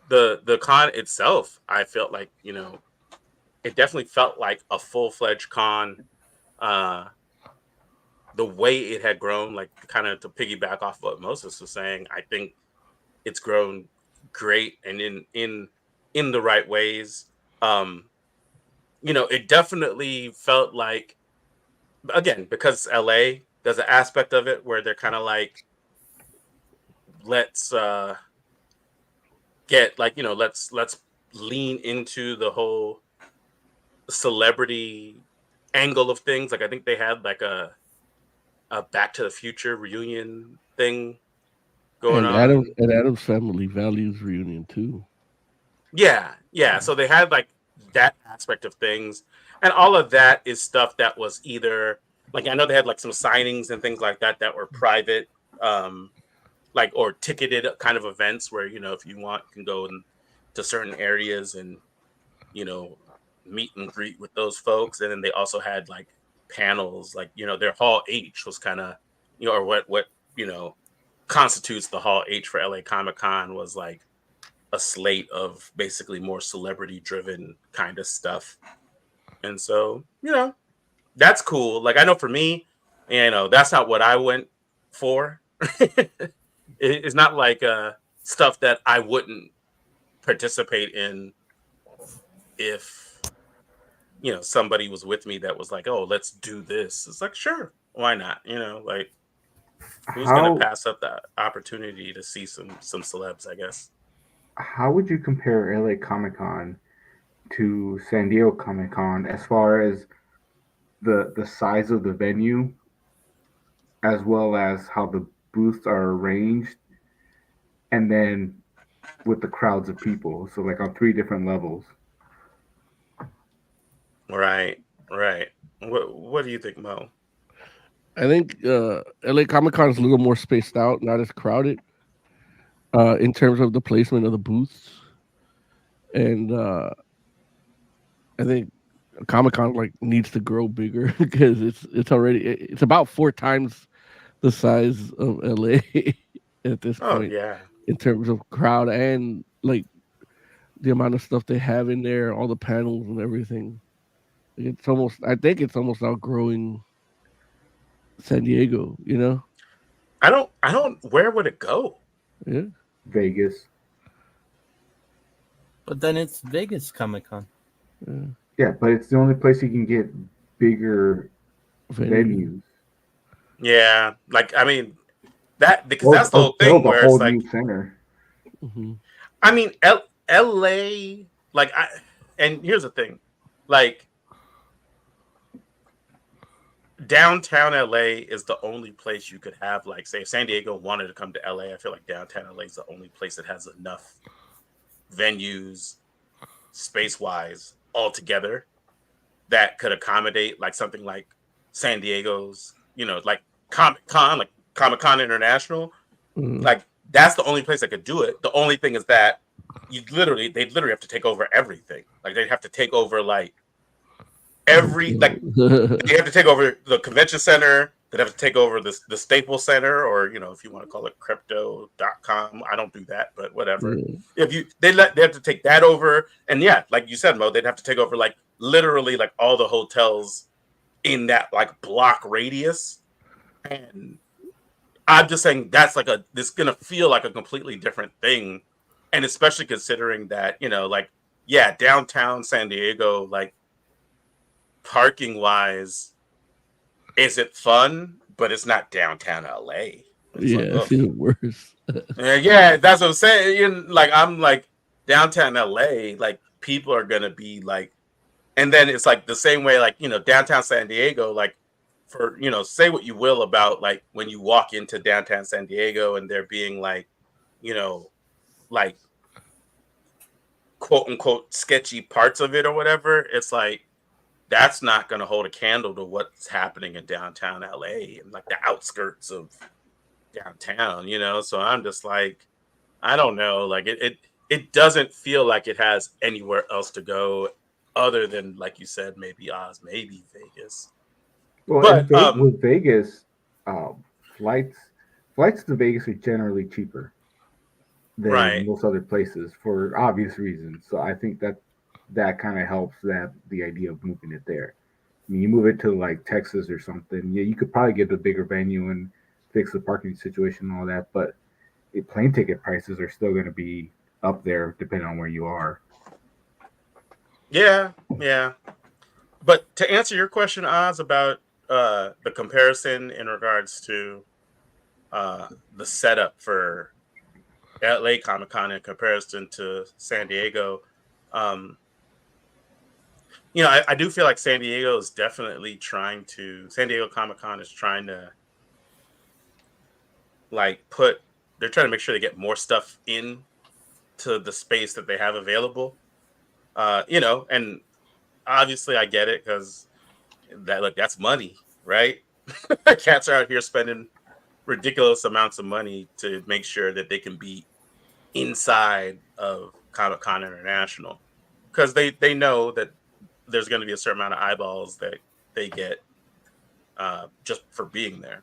the con itself, I felt like it definitely felt like a full-fledged con. The way it had grown, like kind of to piggyback off what Moses was saying, I think it's grown great and in the right ways. It definitely felt like, again, because LA, there's an aspect of it where they're kind of like, let's lean into the whole celebrity angle of things. Like I think they had like a Back to the Future reunion thing going on. Adam's Family Values reunion too. Yeah. So they had like that aspect of things, and all of that is stuff that was either like, I know they had like some signings and things like that were private, like, or ticketed kind of events where if you want, you can go to certain areas and meet and greet with those folks. And then they also had like panels, like their Hall H was kind of or what constitutes the Hall H for LA Comic Con was like a slate of basically more celebrity driven kind of stuff. And so, that's cool. Like I know for me, that's not what I went for. It's not like stuff that I wouldn't participate in if somebody was with me that was like, oh, let's do this. It's like, sure, why not? Like who's gonna How pass up that opportunity to see some celebs, I guess. how would you compare LA Comic Con to San Diego Comic Con as far as the size of the venue, as well as how the booths are arranged, and then with the crowds of people? So like on three different levels. Right, right. What do you think, Mo? I think LA Comic Con is a little more spaced out, not as crowded in terms of the placement of the booths. And I think Comic Con like needs to grow bigger because it's about 4 times the size of LA at this Oh point yeah. in terms of crowd and like the amount of stuff they have in there, all the panels and everything. I think it's almost outgrowing San Diego, I don't where would it go? Yeah. Vegas. But then it's Vegas Comic Con. Yeah. Yeah, but it's the only place you can get bigger Venue. venues. Yeah, like I mean because Or- that's the or whole thing build a where whole it's like new center. Mhm. I mean LA and here's the thing. Like downtown LA is the only place you could have like say if San Diego wanted to come to LA, I feel like downtown LA is the only place that has enough venues space-wise all together that could accommodate like something like San Diego's, like Comic Con International. Mhm. Like that's the only place that could do it. The only thing is that they'd literally have to take over everything. Like they'd have to take over like they have to take over the convention center. They'd have to take over the Staples Center, or if you want to call it crypto.com. I don't do that, but whatever. Yeah. They have to take that over, and yeah, like you said, Mo, they'd have to take over like literally like all the hotels in that like block radius. And I'm just saying that's like this gonna feel like a completely different thing, and especially considering that like yeah, downtown San Diego, like parking wise, is it fun? But it's not downtown LA. It's Yeah, like, it's even worse. yeah, that's what I'm saying. Like I'm like downtown LA, like people are gonna be like, and then it's like the same way, like downtown San Diego, like for say what you will about like when you walk into downtown San Diego and there being like like quote unquote sketchy parts of it or whatever. It's like that's not going to hold a candle to what's happening in downtown LA and like the outskirts of downtown, So I'm just like, I don't know. Like it doesn't feel like it has anywhere else to go other than, like you said, maybe Oz, maybe Vegas. Well, But with Vegas, flights to Vegas are generally cheaper than right. most other places for obvious reasons. So I think that kind of helps the idea of moving it there. I mean, you move it to like Texas or something, yeah, you could probably get a bigger venue and fix the parking situation and all that, but plane ticket prices are still going to be up there depending on where you are. Yeah, yeah. But to answer your question, Oz, about the comparison in regards to the setup for LA Comic Con in comparison to San Diego, I do feel like San Diego is definitely San Diego Comic Con is trying to like they're trying to make sure they get more stuff in to the space that they have available. And obviously I get it because that's money, right? Cats are out here spending ridiculous amounts of money to make sure that they can be inside of Comic Con International because they know that there's going to be a certain amount of eyeballs that they get just for being there.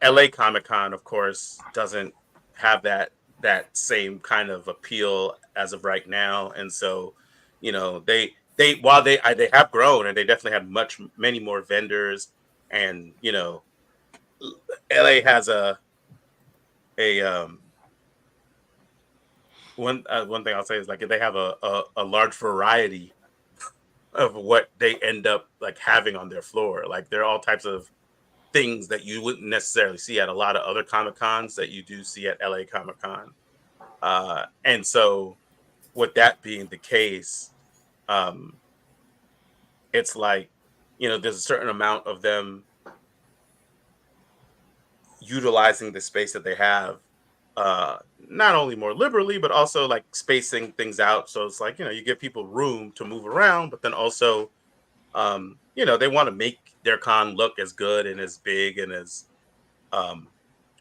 LA Comic Con, of course, doesn't have that that same kind of appeal as of right now. And so, they while they have grown and they definitely have many more vendors, and LA has a one thing I'll say is like they have a large variety of what they end up like having on their floor. Like there are all types of things that you wouldn't necessarily see at a lot of other Comic Cons that you do see at LA Comic Con. And so with that being the case, it's like, there's a certain amount of them utilizing the space that they have, not only more liberally, but also like spacing things out. So it's like, you give people room to move around, but then also, they want to make their con look as good and as big and as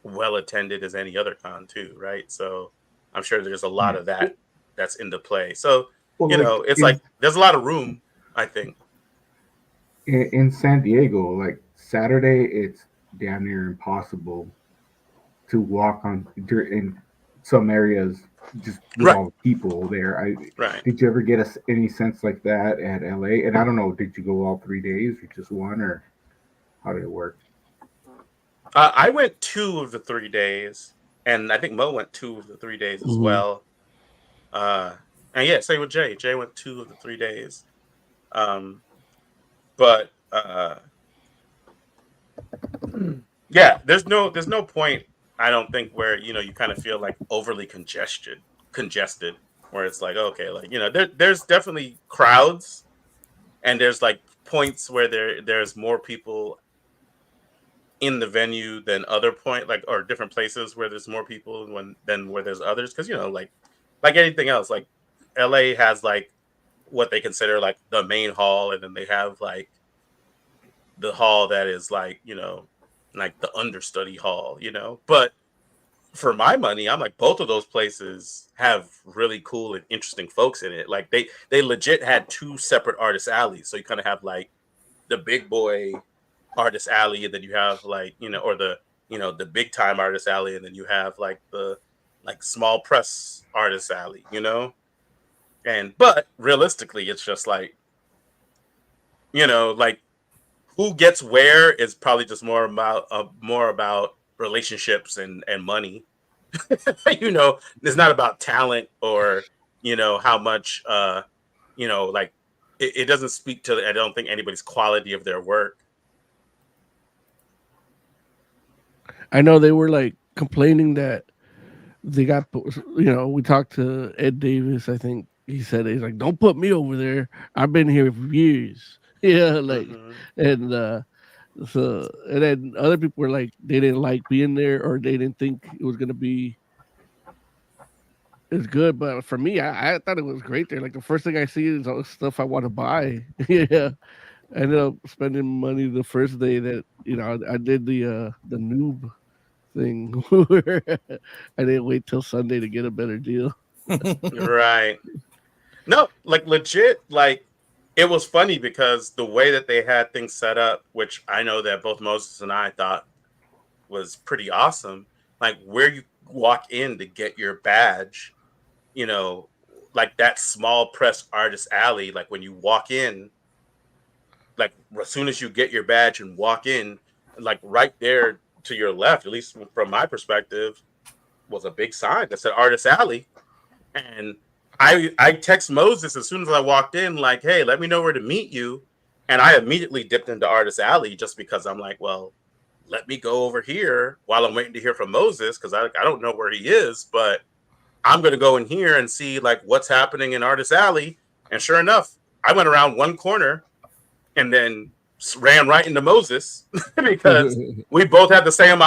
well attended as any other con too, right? So I'm sure there's a lot of that that's into play. So, it's like there's a lot of room, I think. In San Diego, like Saturday, it's damn near impossible to walk on in some areas just with all the people there. Right. Did you ever get any sense like that at LA? And I don't know, did you go all 3 days or just one, or how did it work? I went 2 of the 3 days, and I think Mo went 2 of the 3 days as well. And yeah, same with Jay. Jay went 2 of the 3 days. But yeah, there's no point, I don't think, where you kind of feel like overly congested, where it's like, okay, like there's definitely crowds, and there's like points where there's more people in the venue than other or different places where there's more people than where there's others, because like anything else, like LA has like what they consider like the main hall, and then they have like the hall that is like like the understudy hall, but for my money, I'm like, both of those places have really cool and interesting folks in it. Like they legit had 2 separate artist alleys, so you kind of have like the big boy artist alley, and then you have like or the big time artist alley, and then you have like the like small press artist alley, but realistically, it's just like like who gets where is probably just more about relationships and money. It's not about talent or how much like it doesn't speak to, I don't think, anybody's quality of their work. I know they were like complaining that they got, we talked to Ed Davis. I think he said, he's like, don't put me over there. I've been here for years. Yeah, like, and so, and then other people were like, they didn't like being there, or they didn't think it was gonna be as good. But for me, I thought it was great there. Like the first thing I see is all the stuff I want to buy. Yeah, I ended up spending money the first day that I did the noob thing where I didn't wait till Sunday to get a better deal. Right. No, like legit, like it was funny because the way that they had things set up, which I know that both Moses and I thought was pretty awesome, like where you walk in to get your badge, like that small press artist alley, like when you walk in, like as soon as you get your badge and walk in, like right there to your left, at least from my perspective, was a big sign that said Artist Alley. And I text Moses as soon as I walked in, like, hey, let me know where to meet you. And I immediately dipped into Artist Alley just because I'm like, well, let me go over here while I'm waiting to hear from Moses, because I don't know where he is, but I'm going to go in here and see like what's happening in Artist Alley. And sure enough, I went around one corner and then ran right into Moses because we both had the same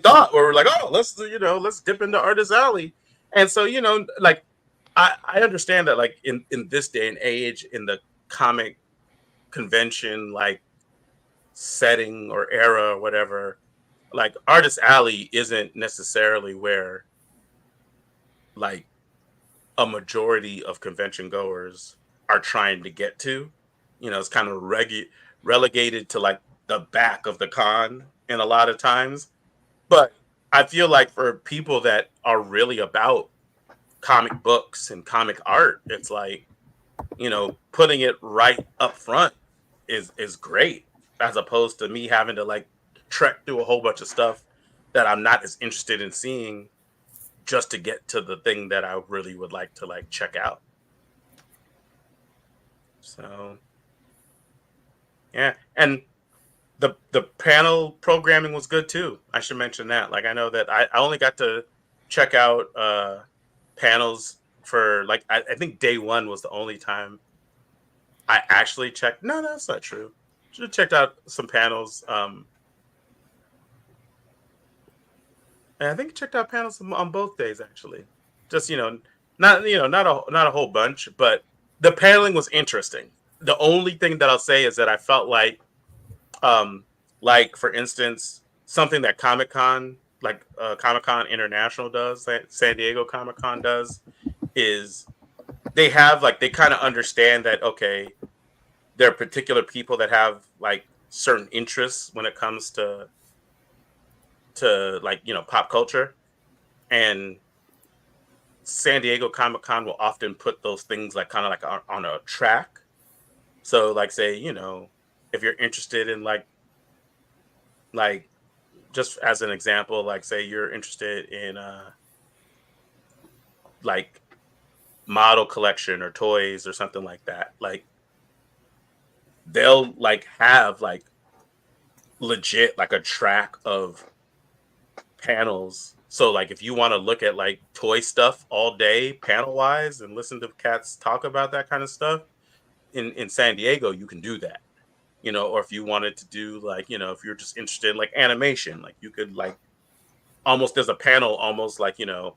thought, where we're like, oh, let's dip into Artist Alley. And so, like, I understand that, like, in this day and age, in the comic convention, like, setting or era or whatever, like, Artist Alley isn't necessarily where, like, a majority of convention goers are trying to get to. It's kind of relegated to, like, the back of the con in a lot of times. But I feel like for people that are really about comic books and comic art, it's like, putting it right up front is great, as opposed to me having to like trek through a whole bunch of stuff that I'm not as interested in seeing just to get to the thing that I really would like to like check out. So yeah, and the panel programming was good too. I should mention that. Like I know that I only got to check out panels for like I think day one was the only time I actually checked. No, that's not true. Should have checked out some panels. And I think I checked out panels on both days actually. Just not a whole bunch, but the paneling was interesting. The only thing that I'll say is that I felt like for instance, something that Comic-Con, like Comic-Con International does, that San Diego Comic-Con does, is they have like, they kind of understand that, okay, there are particular people that have like certain interests when it comes to like, pop culture. And San Diego Comic-Con will often put those things like kind of like on a track. So like say, if you're interested in like just as an example, like say you're interested in like model collection or toys or something like that, like they'll like have like legit like a track of panels. So like if you want to look at like toy stuff all day panel wise and listen to cats talk about that kind of stuff in San Diego, you can do that. Or if you wanted to do like, if you're just interested in like animation, like you could like almost, there's a panel almost like, if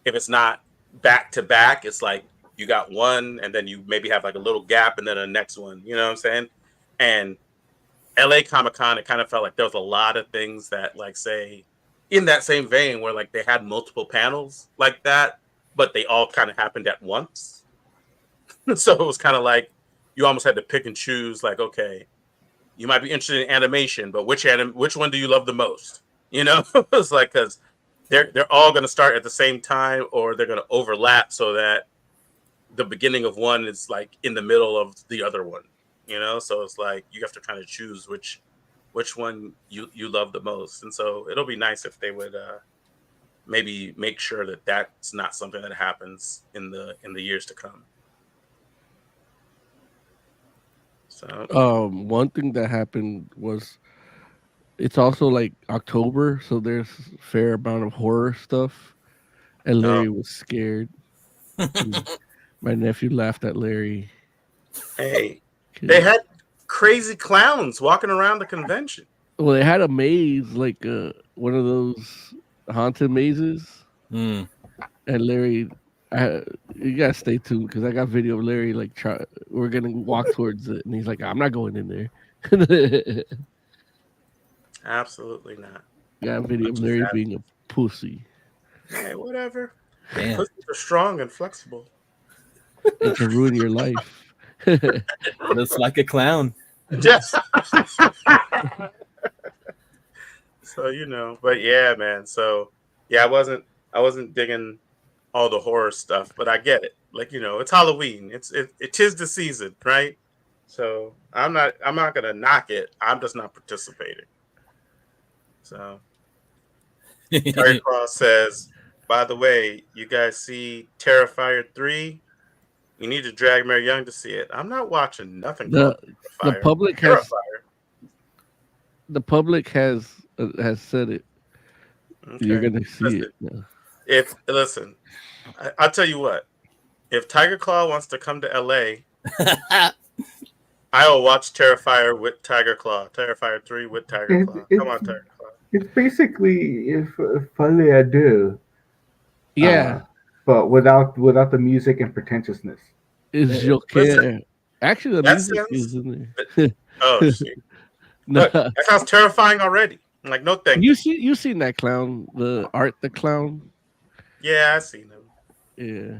it's not back to back, it's like you got one and then you maybe have like a little gap and then the next one, you know what I'm saying? And LA Comic-Con, it kind of felt like there was a lot of things that like say in that same vein where like they had multiple panels like that, but they all kind of happened at once. So it was kind of like you almost had to pick and choose like, okay, you might be interested in animation, but which one do you love the most? It's like, because they're all going to start at the same time or they're going to overlap so that the beginning of one is like in the middle of the other one, so it's like you have to kind of choose which one you love the most. And so it'll be nice if they would maybe make sure that that's not something that happens in the years to come. So one thing that happened was it's also like October, so there's a fair amount of horror stuff, and Larry was scared. My nephew laughed at Larry. Hey, they had crazy clowns walking around the convention. Well, they had a maze, like one of those haunted mazes, and Larry. You gotta stay tuned because I got video of Larry like we're gonna walk towards it and he's like, I'm not going in there. Absolutely not. Got video of Larry being a pussy. Hey, whatever. Damn. Pussies are strong and flexible. It can ruin your life. Looks like a clown. Yes. So but yeah, man. So yeah, I wasn't digging all the horror stuff, but I get it. Like, it's Halloween. It is the season, right? So I'm not gonna knock it. I'm just not participating. So Terry Cross says, by the way, you guys see Terrifier 3? You need to drag Mary Young to see it. I'm not watching nothing. The public has said it. Okay. You're gonna see it. Yeah. I'll tell you what. If Tiger Claw wants to come to LA, I will watch Terrifier with Tiger Claw. Terrifier 3 with Tiger Claw. Come on, Tiger Claw. It's basically if Funny I Do. Yeah. But without the music and pretentiousness. Is Joker. Actually, the music is in there. Oh, shit. No. Look, that sounds terrifying already. I'm like, no thank you. You seen that clown, the clown? Yeah, I seen him. Yeah.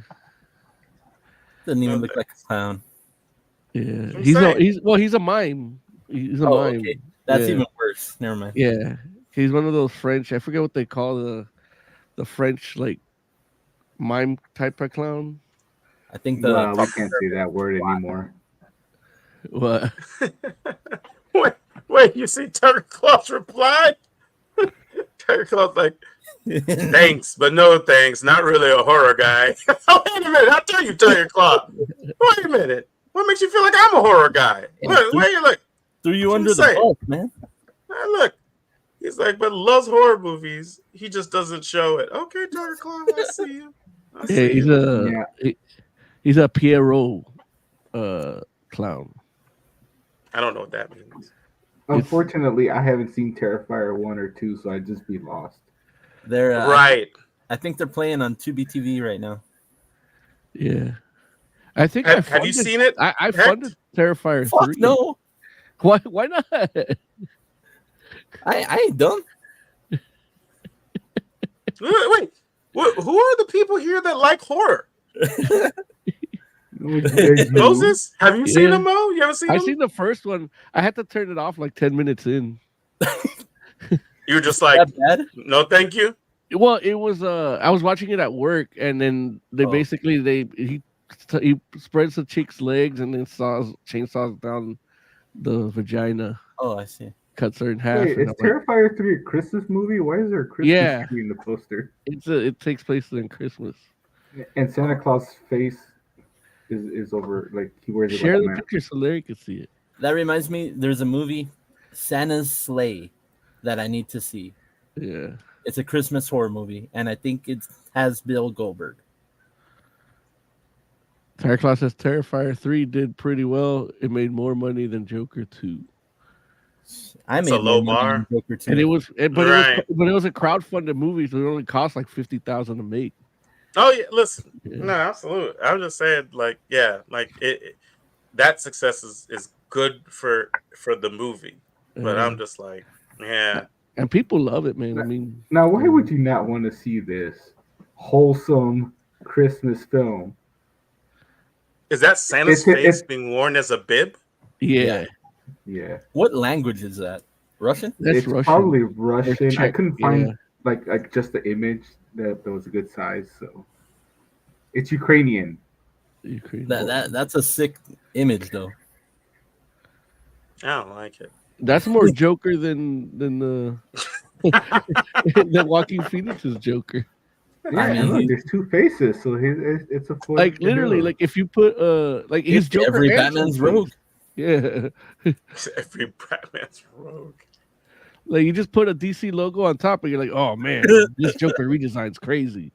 Doesn't even look like a clown. Yeah. He's a mime. He's a mime. Okay. That's even worse. Never mind. Yeah. He's one of those French. I forget what they call the French like mime type of clown. I think Well, we can't say that word anymore. What? Wait, you see Tucker Claus replied? Tucker Claus like, thanks, but no thanks. Not really a horror guy. Oh, wait a minute. I'll tell you, Tucker Claus. Wait a minute. What makes you feel like I'm a horror guy? Look, where you look? threw you What under you the say? bus, man. Hey, look. He's like, but loves horror movies. He just doesn't show it. Okay, Tucker Claus, I see you. I Yeah, see he's you. he's a Pierrot clown. I don't know what that means. Unfortunately, I haven't seen Terrifier 1 or 2, so I'd just be lost. They're Right. I think they're playing on Tubi TV right now. Yeah, I think Have you seen it? I Heck? funded Terrifier Fuck 3. no, Why not? I ain't done. Wait. Who are the people here that like horror? Moses? Have you seen Yeah. them, Mo? You ever seen I them? seen the first one. I had to turn it off like 10 minutes in. You were just like, That bad? no, thank you. Well, it was I was watching it at work, and then they Oh. basically he spreads the chick's legs and then chainsaws down the vagina, Oh, I see. cuts her in half. Wait, and is I'm like, Terrifier 3 a Christmas movie? Why is there a Christmas Yeah. tree in the poster? it takes place during Christmas. And Santa Claus' face is over, like he wears it Share like a the mask. picture so Larry can see it. That reminds me, there's a movie, Santa's Sleigh, that I need to see. Yeah, It's a Christmas horror movie, and I think it has Bill Goldberg. Santa Claus says Terrifier 3 did pretty well. It made more money than Joker 2. I It's made a low more money bar. than Joker 2. And it was Right. but it was a crowdfunded movie, so it only cost like $50,000 to make. Oh, yeah, listen. Yeah. No, absolutely. I'm just saying, like, yeah, like that success is good for the movie. But Yeah. I'm just like, yeah. And people love it, man. I mean, Now, why would you not want to see this wholesome Christmas film? Is that Santa's It's- face being worn as a bib? yeah, Yeah, What language is that? Russian? that's it's Russian. probably Russian. I Czech, couldn't find yeah. like just the image that was a good size. So it's Ukrainian. Ukraine. That's a sick image, though. I don't like it. That's more Joker than the than Joaquin Phoenix's Joker. Yeah, I mean, and look, he- there's two faces, so it's a full. Like literally, like if you put like he's It's Joker every and Batman's Two-Face. rogue. Yeah, Every Batman's rogue. like you just put a DC logo on top, and you're like, oh man, this Joker redesign's crazy.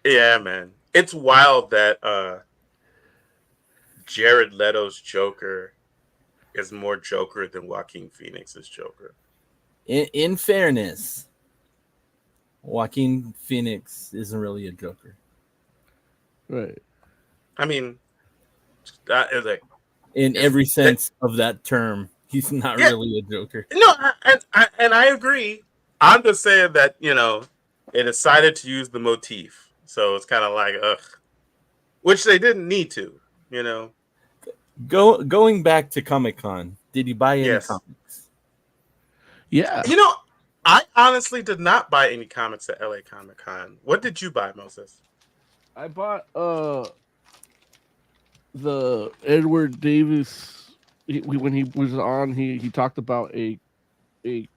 Yeah, man. It's wild that Jared Leto's Joker is more Joker than Joaquin Phoenix's Joker. In fairness, Joaquin Phoenix isn't really a Joker. Right. I mean, that is like In every sense of that term, he's not Yeah. really a Joker. no, and I agree. I'm just saying that they decided to use the motif, so it's kind of like which they didn't need to, Going back to Comic-Con, did you buy any Yes. comics? Yeah. I honestly did not buy any comics at LA Comic Con. What did you buy, Moses? I bought the Edward Davis when he was on he talked about a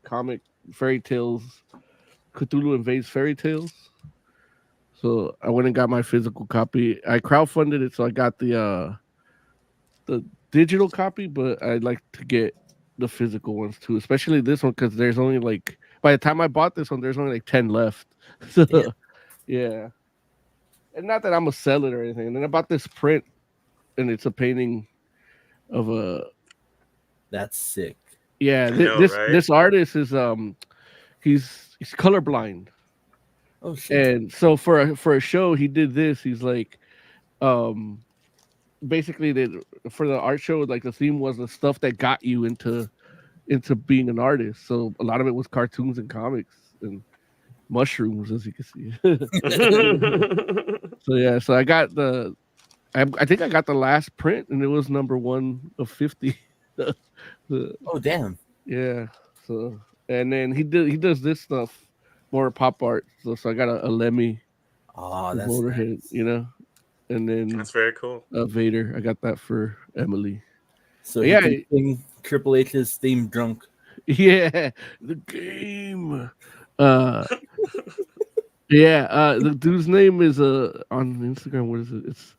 comic fairy tales Cthulhu Invades Fairy Tales. So I went and got my physical copy. I crowdfunded it, so I got the digital copy, but I'd like to get the physical ones too, especially this one because there's only like by the time I bought this one, there's only like 10 left. So yeah. And not that I'm a sell it or anything. And then I bought this print, and it's a painting of a That's sick. yeah. I know, This right? this artist is he's colorblind, Oh shit! and so for a show he did this. He's like basically for the art show, like the theme was the stuff that got you into being an artist. So a lot of it was cartoons and comics and mushrooms, as you can see. So yeah, so I got I think I got the last print, and it was number 1 of 50. Oh damn! Yeah, So and then he does this stuff more pop art. So I got a Lemmy Oh, that's Motorhead, nice. you know, and then That's very cool. Vader. I got that for Emily. So Yeah, he can sing Triple H's theme drunk. Yeah, the game. Uh, yeah. The dude's name is on Instagram. What is it? It's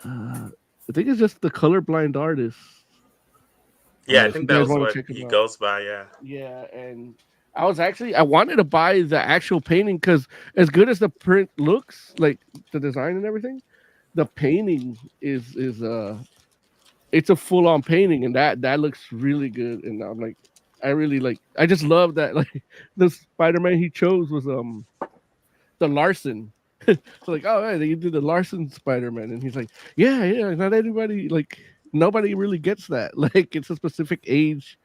I think it's just the colorblind artist. Yeah, I If you think that guys was want to what check he him out. goes by. Yeah. Yeah, and I wanted to buy the actual painting because as good as the print looks, like the design and everything, the painting is it's a full on painting, and that looks really good. And I'm like, I just love that. Like the Spider-Man he chose was the Larson. So like, oh man, you did the Larson Spider-Man, and he's like, yeah, not anybody like nobody really gets that. Like it's a specific age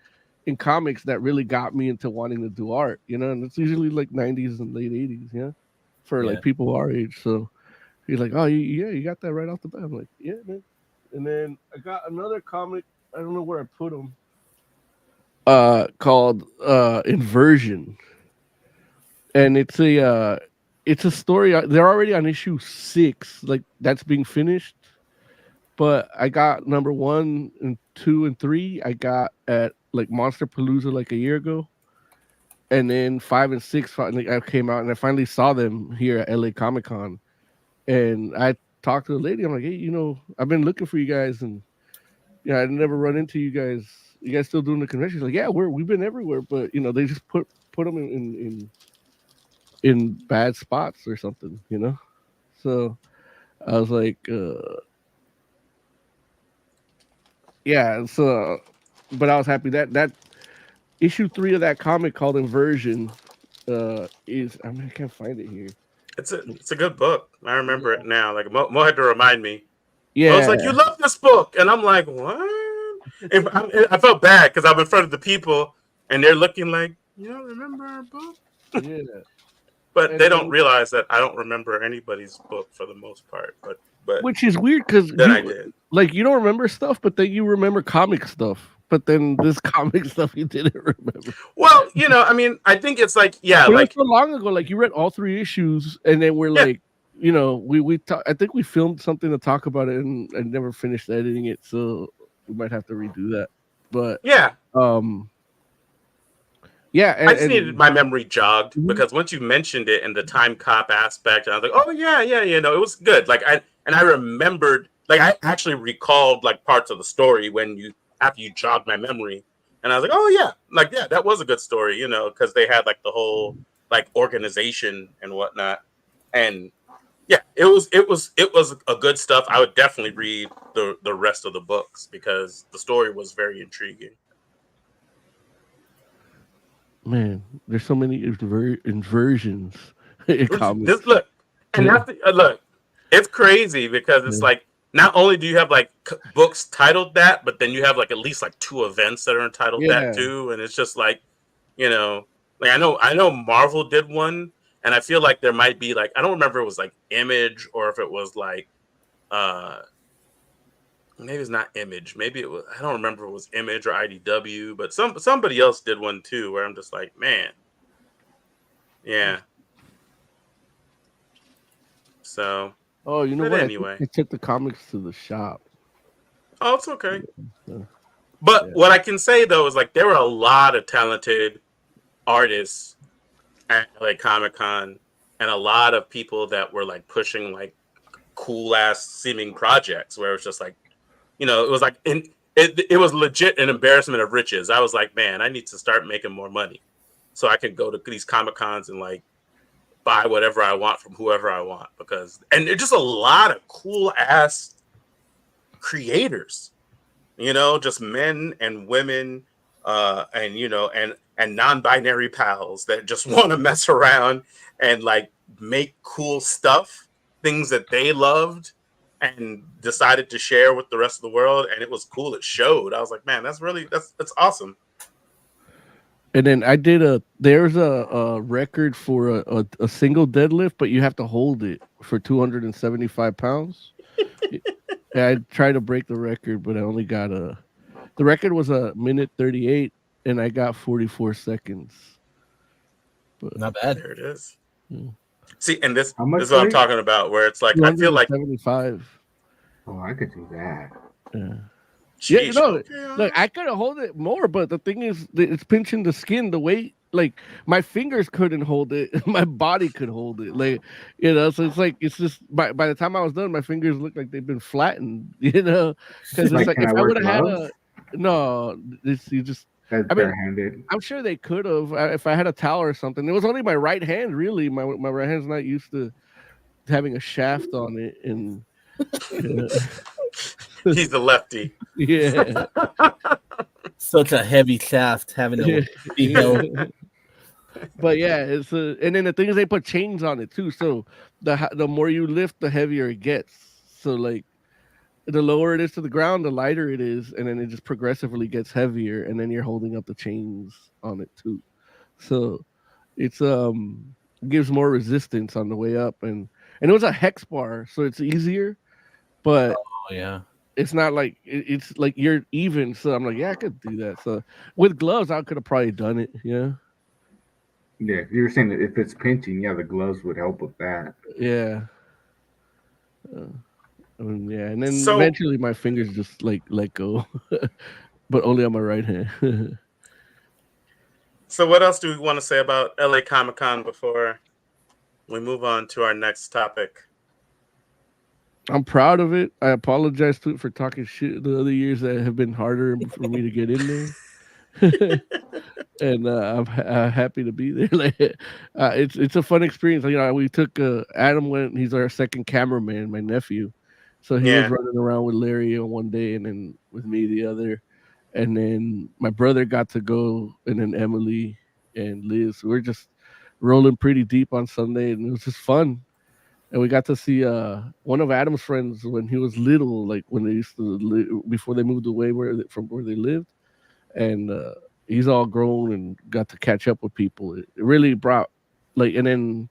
in comics that really got me into wanting to do art, you know, and it's usually like 90s and late 80s, yeah, for Yeah. like people our age. So he's like, oh you got that right off the bat. I'm like, yeah, man. And then I got another comic. I don't know where I put them. Called Inversion, and it's a story. They're already on issue 6, like that's being finished. But I got number 1 and 2 and 3. I got at like Monster Palooza like a year ago, and then 5 and 6 finally I came out, and I finally saw them here at LA Comic Con, and I talked to the lady. I'm like, hey, you know, I've been looking for you guys, and yeah, I never run into you guys. You guys still doing the conventions? Like, yeah, we've been everywhere, but you know, they just put them in bad spots or something, you know. So I was like, yeah. So, but I was happy that issue 3 of that comic called Inversion is I can't find it here. It's a good book. I remember it now. Like Mo had to remind me. Yeah, I was like, "You love this book," and I'm like, "What?" And I felt bad because I'm in front of the people, and they're looking like, "You don't remember our book?" yeah. But And they don't then- realize that I don't remember anybody's book for the most part. But which is weird because then I did. like you don't remember stuff, but then you remember comic stuff. But then this comic stuff you didn't remember. Well, you know, I mean, I think it's like, yeah, But it like was so long ago. Like you read all 3 issues, and then we're Yeah. like, you know, I think we filmed something to talk about it, and I never finished editing it, so we might have to redo that. But yeah. yeah, I just needed my memory jogged Mhm. because once you mentioned it in the time cop aspect, I was like, oh yeah, you know, it was good. Like I remembered, like I actually recalled like parts of the story after you jogged my memory, and I was like, oh yeah, like yeah, that was a good story, you know, because they had like the whole like organization and whatnot, and yeah, it was a good stuff. I would definitely read the rest of the books because the story was very intriguing. man, there's so many inversions in comics. This look, and that's look. It's crazy because it's Yeah. like not only do you have like books titled that, but then you have like at least like 2 events that are entitled Yeah. that too, and it's just like, you know, like I know Marvel did one, and I feel like there might be like I don't remember if it was like Image or if it was like maybe it's not Image, maybe it was I don't remember if it was Image or IDW, but somebody else did one too where I'm just like, man, yeah. So Oh, you know But what? anyway. I took the comics to the shop. oh, it's okay. Yeah. But Yeah. what I can say though is like there were a lot of talented artists at like Comic-Con and a lot of people that were like pushing like cool ass seeming projects where it was just like, you know, it was like it was legit an embarrassment of riches. I was like, man, I need to start making more money so I can go to these Comic-Cons and like buy whatever I want from whoever I want and there's just a lot of cool ass creators, you know, just men and women, and you know, and non-binary pals that just want to mess around and like make cool stuff, things that they loved and decided to share with the rest of the world, and it was cool. It showed. I was like, man, that's awesome. And then there's a record for a single deadlift, but you have to hold it for 275 pounds. Yeah, I tried to break the record, but I only got the record was a minute 38, and I got 44 seconds. But Not bad. There it is. Hmm. See, and this How much is what I'm weight? talking about, where it's like I feel like 275. Oh, I could do that. Yeah. Yeah, you sheesh, know, okay, look, I could have hold it more, but the thing is, it's pinching the skin. The weight, like my fingers couldn't hold it, my body could hold it. Like, you know, so it's like it's just by the time I was done, my fingers looked like they've been flattened. You know, because it's Like, like can if I I wear would have had gloves? no, this you just. That's I mean, barehanded. I'm sure they could have if I had a towel or something. It was only my right hand, really. My right hand's not used to having a shaft on it, and he's the lefty. yeah. Such a heavy shaft having to be held. But yeah, it's and then the thing is they put chains on it too. So the more you lift, the heavier it gets. So like the lower it is to the ground, the lighter it is, and then it just progressively gets heavier, and then you're holding up the chains on it too. So it's gives more resistance on the way up, and it was a hex bar, so it's easier, but Oh yeah. it's not like it's like you're even. So I'm like, yeah, I could do that. So with gloves, I could have probably done it. Yeah. Yeah, you're saying that if it's pinching, yeah, the gloves would help with that. Yeah. I mean, yeah, and then So- eventually my fingers just like let go, but only on my right hand. So, what else do we want to say about LA Comic Con before we move on to our next topic? I'm proud of it. I apologize to it for talking shit the other years that have been harder for me to get in there. And I'm happy to be there. Like, it's a fun experience. You know, we took Adam went. He's our second cameraman, my nephew. So he Yeah. was running around with Larry on one day, and then with me the other. And then my brother got to go, and then Emily and Liz. We're just rolling pretty deep on Sunday, and it was just fun. And we got to see one of Adam's friends when he was little, like when they used to before they moved away from where they lived, and he's all grown and got to catch up with people. It really brought and then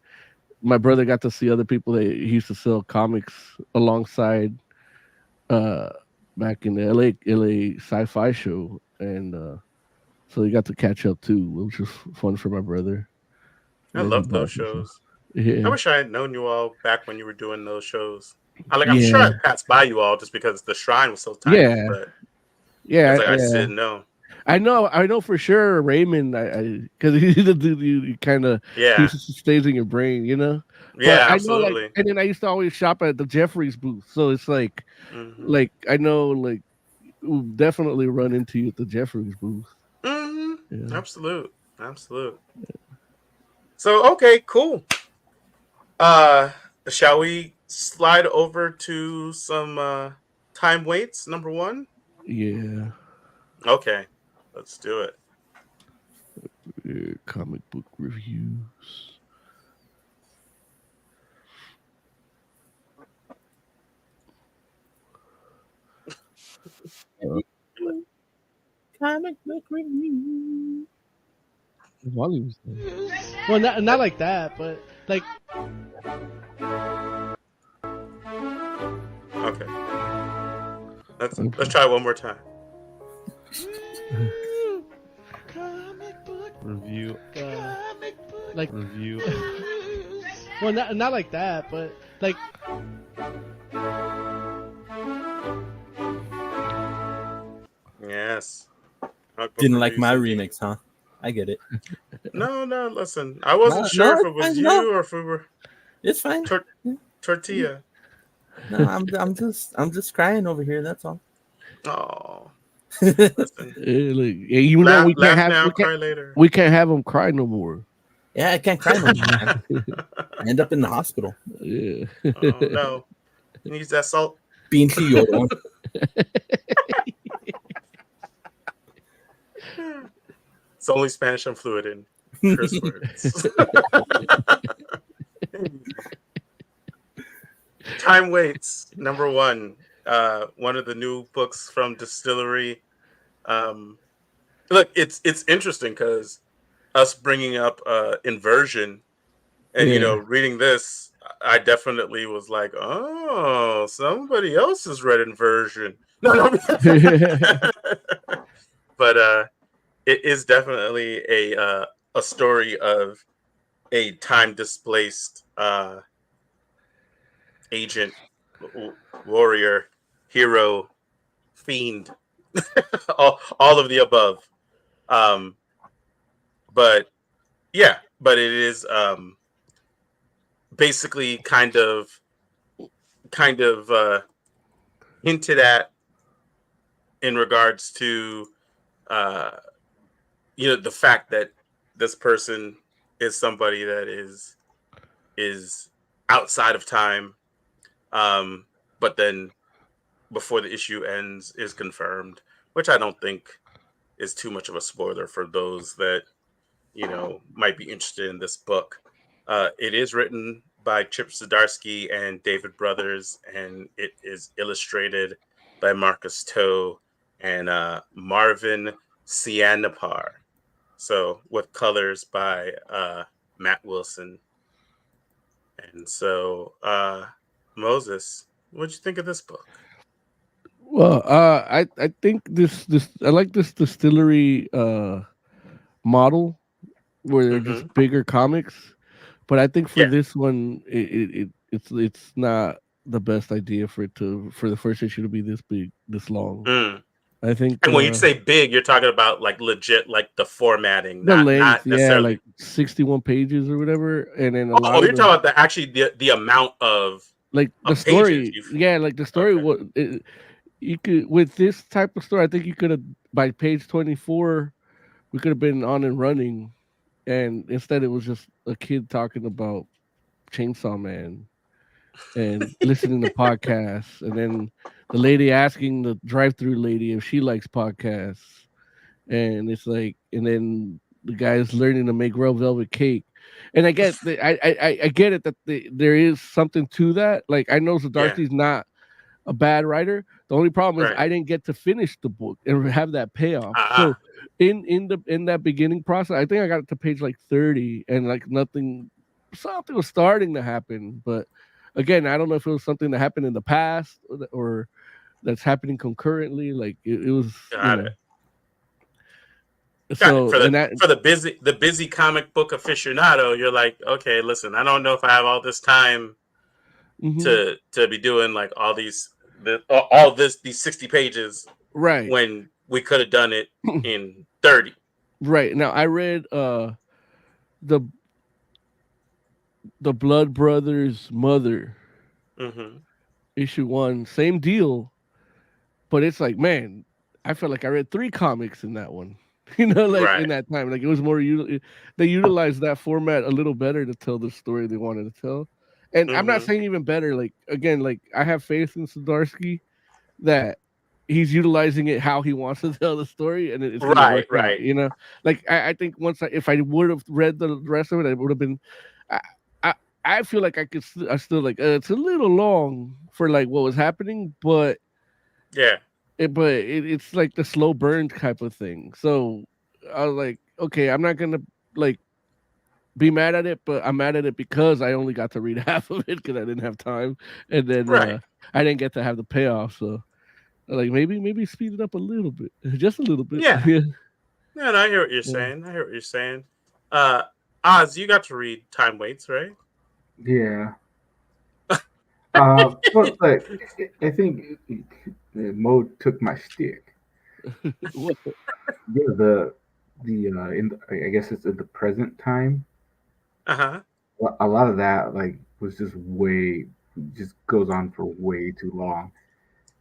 my brother got to see other people that he used to sell comics alongside back in the LA sci-fi show, and so he got to catch up too, which was fun for my brother. I And then love he those bought me some- shows. Yeah. I wish I had known you all back when you were doing those shows. I'm sure Yeah. I passed by you all just because the shrine was so tiny. Yeah. But Yeah, it's like I just yeah. didn't know. I know for sure Raymond. I because he's the dude you kind of Yeah. stays in your brain, you know. Yeah, But I know, absolutely. like, and then I used to always shop at the Jeffries booth, so it's like, Mhm. like I know, like, we'll definitely run into you at the Jeffries booth. Mhm. Yeah. Absolute. So okay, cool. Shall we slide over to some time waits? Number one. Yeah, Okay, let's do it. comic book reviews. Comic book review. The volume's down. Well, not like that, but like Okay. Let's try one more time. Review. like Review. well, not like that, but like Yes. Didn't like my remix, huh? I get it. No, listen. I wasn't No, sure no, if it was it's you fine, or if we were It's fine. Tortilla. No, I'm just crying over here. That's all. Oh. Yeah, you know Laugh, we can't have now, cry later. we can't have him cry no more. Yeah, I can't cry no more, man. I end up in the hospital. Yeah. Oh no. He needs that salt. Pinche llorón. It's only Spanish I'm fluent in. Curse words. Time waits. Number one. One of the new books from Distillery. Look, it's interesting because us bringing up Inversion and Yeah. reading this, I definitely was like, oh, somebody else has read Inversion. No. But it is definitely a story of a time displaced agent, warrior, hero, fiend, all of the above. Um, but yeah, but it is basically kind of hinted at in regards to uh, the fact that this person is somebody that is outside of time, but then before the issue ends is confirmed, which I don't think is too much of a spoiler for those that might be interested in this book. It is written by Chip Zdarsky and David Brothers, and it is illustrated by Marcus Toe and Marvin Cianapar. So with colors by Matt Wilson. And so Moses, what'd you think of this book? Well, I think this I like this distillery model where they're just bigger comics, but I think for this one, it's not the best idea for the first issue to be this big, this long. I think, and when you say big, you're talking about like legit, like the formatting, the not length, necessarily like 61 pages or whatever, and then you're talking about the amount of like the story, like the story. What you could with this type of story, I think you could have by page 24, we could have been on and running, and instead it was just a kid talking about Chainsaw Man and listening to podcasts, and then the lady asking the drive-through lady if she likes podcasts, and it's like, and then the guy's learning to make red velvet cake, and I get I get it that there is something to that. Like I know Zdarsky's not a bad writer. The only problem is I didn't get to finish the book and have that payoff. So in that beginning process, I think I got to page like 30, and like something was starting to happen, but again, I don't know if it was something that happened in the past or that's happening concurrently. Like it was. So for the busy comic book aficionado, you're like, okay, listen, I don't know if I have all this time to be doing like these 60 pages, right? When we could have done it in 30. Right. Now I read the Blood Brothers Mother, issue 1, same deal, but it's like, man, I felt like I read 3 comics in that one. In that time, like it was more. They utilized that format a little better to tell the story they wanted to tell. And I'm not saying even better. Like again, like I have faith in Zdarsky that he's utilizing it how he wants to tell the story, and it's gonna work out, Like I think if I would have read the rest of it, it would have been. I feel like I still like it's a little long for like what was happening, but it's like the slow burn type of thing. So I was like, okay, I'm not gonna like be mad at it, but I'm mad at it because I only got to read half of it because I didn't have time, and then I didn't get to have the payoff. So like maybe speed it up a little bit, just a little bit. Yeah, no, I hear what you're saying. I hear what you're saying. Oz, you got to read Time Waits, right? Yeah. But like, I think Mo took my stick. The I guess it's in the present time. A lot of that like was just goes on for way too long,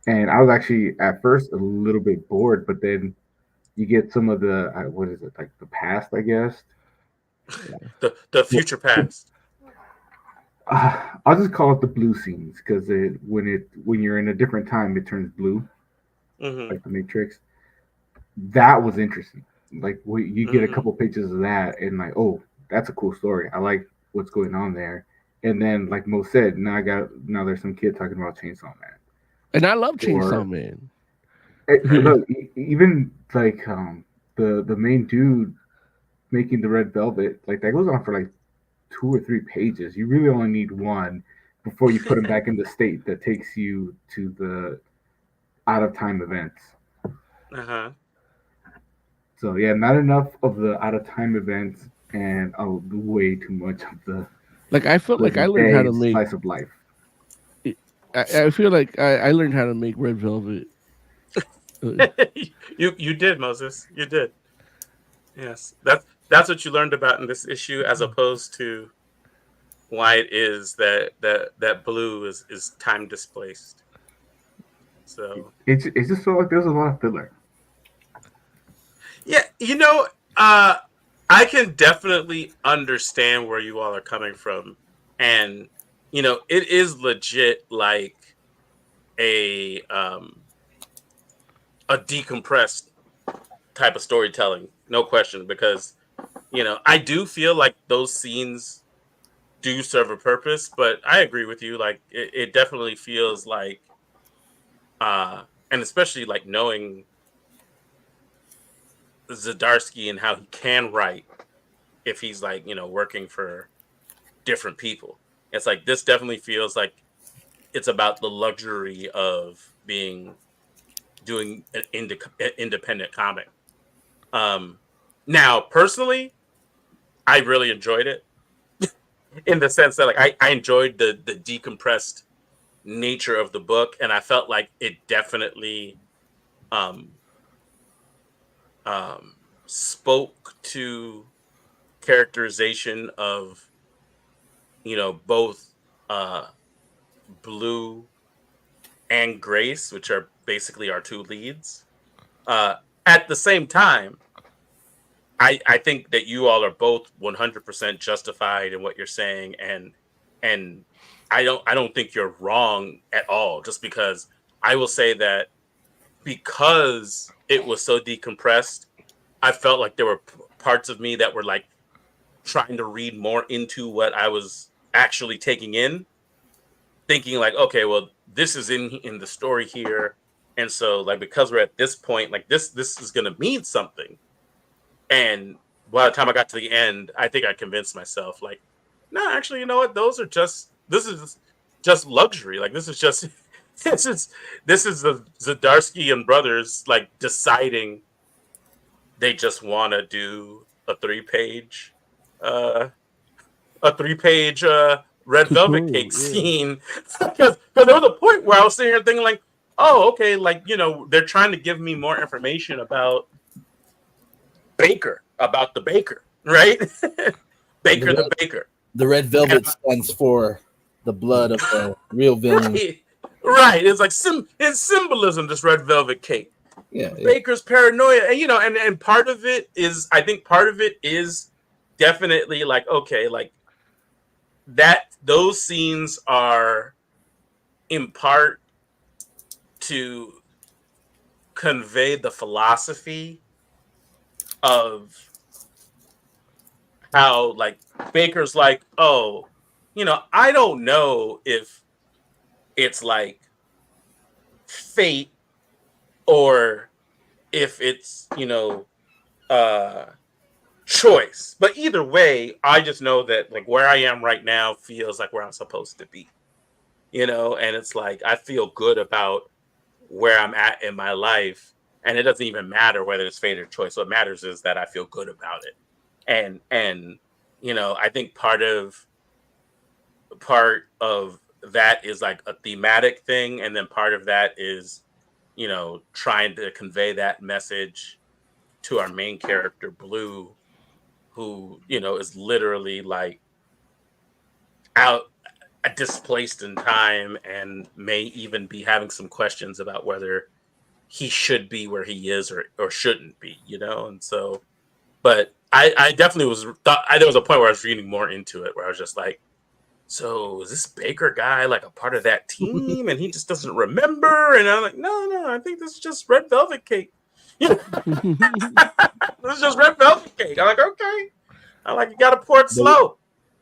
and I was actually at first a little bit bored, but then you get some of the what is it, like the past, I guess. The future past. I'll just call it the blue scenes because when you're in a different time, it turns blue, like the Matrix. That was interesting. Like you get a couple pages of that, and like, oh, that's a cool story. I like what's going on there. And then, like Mo said, now there's some kid talking about Chainsaw Man, and I love Chainsaw Man. Look, even like the main dude making the red velvet, like that goes on for like 2 or 3 pages. You really only need one before you put him back in the state that takes you to the out of time events. So yeah, not enough of the out of time events and way too much of the Like I felt like I present learned how day to make. slice of life. I feel like I learned how to make Red Velvet. You did, Moses. You did. Yes, that's what you learned about in this issue, as opposed to why it is that blue is time displaced. So It just felt like there was a lot of filler. yeah, I can definitely understand where you all are coming from, and it is legit like a decompressed type of storytelling, no question, because I do feel like those scenes do serve a purpose, but I agree with you. Like it definitely feels like, and especially like knowing Zdarsky and how he can write if he's like working for different people. It's like this definitely feels like it's about the luxury of doing an independent comic. Now personally, I really enjoyed it in the sense that like I enjoyed the decompressed nature of the book, and I felt like it definitely um, spoke to characterization of both Blue and Grace, which are basically our two leads. At the same time, I think that you all are both 100% justified in what you're saying, and I don't think you're wrong at all. Just because I will say that because it was so decompressed, I felt like there were parts of me that were like trying to read more into what I was actually taking in, thinking like, okay, well, this is in the story here, and so like because we're at this point, like this is gonna mean something. And by the time I got to the end, I think I convinced myself, like, no, actually, you know what? This is just luxury. Like this is just this is the Zdarsky and brothers like deciding they just want to do a three-page red velvet cake scene, because there was a point where I was sitting here thinking like, oh, okay, like they're trying to give me more information about the baker, right? Baker the baker. The red velvet stands for the blood of the real villain. Right. It's like it's symbolism, this red velvet cake. Yeah. Baker's paranoia, and and part of it is, I think part of it is definitely like, okay, like that those scenes are in part to convey the philosophy of how like Baker's like, oh, I don't know if it's like fate or if it's choice, but either way, I just know that like where I am right now feels like where I'm supposed to be, and it's like I feel good about where I'm at in my life, and it doesn't even matter whether it's fate or choice. What matters is that I feel good about it, and I think part of that is like a thematic thing, and then part of that is trying to convey that message to our main character Blue, who is literally like out displaced in time and may even be having some questions about whether he should be where he is or shouldn't be, and so, but I definitely there was a point where I was reading more into it where I was just like, so is this Baker guy like a part of that team and he just doesn't remember? And I'm like, no, I think this is just red velvet cake. This is just red velvet cake. I'm like, okay. I'm like, you gotta pour it slow,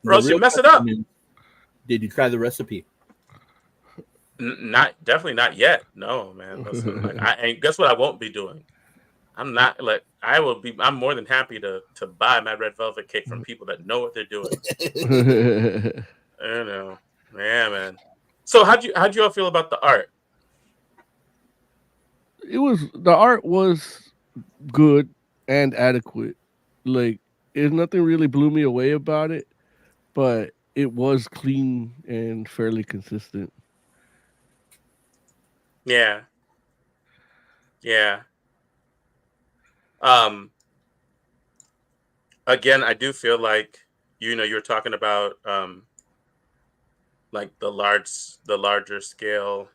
or else you mess it up. Did you try the recipe? Definitely not yet. No, man. Listen, like, and guess what I won't be doing? I'm not like I'm more than happy to buy my red velvet cake from people that know what they're doing. Yeah, man. So how'd you all feel about the art? The art was good. and adequate. Like, there's nothing really blew me away about it, but it was clean and fairly consistent. Yeah. Yeah. Um, Again, I do feel like, you're talking about like the larger scale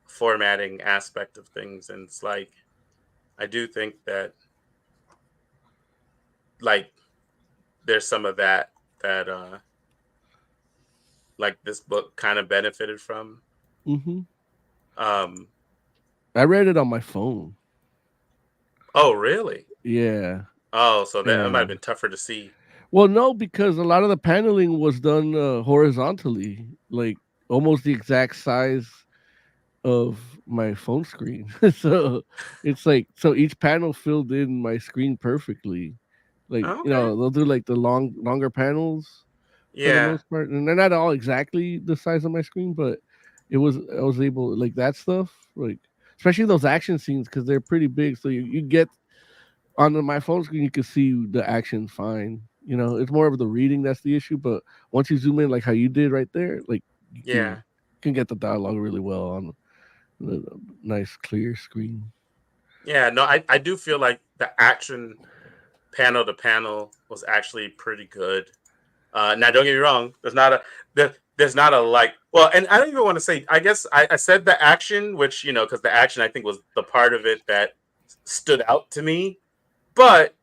formatting aspect of things, and it's like I do think that like there's some of that like this book kind of benefited from. Hmm. Um, I read it on my phone. oh, really? Yeah. Oh, so that might have And been tougher to see. well, no, because a lot of the paneling was done horizontally, like almost the exact size of my phone screen. So it's like, so each panel filled in my screen perfectly. Like, Okay. they'll do like the longer panels for the Yeah. most part, and they're not all exactly the size of my screen, but I was able, like, that stuff, like especially those action scenes, because they're pretty big, so you get on my phone screen, you can see the action fine. It's more of the reading that's the issue, but once you zoom in, like how you did right there, like you Yeah. can get the dialogue really well on the nice clear screen. Yeah. No, I do feel like the action panel to panel was actually pretty good. Now, don't get me wrong. There's not a like. Well, and I don't even want to say. I guess I said the action, which because the action I think was the part of it that stood out to me. But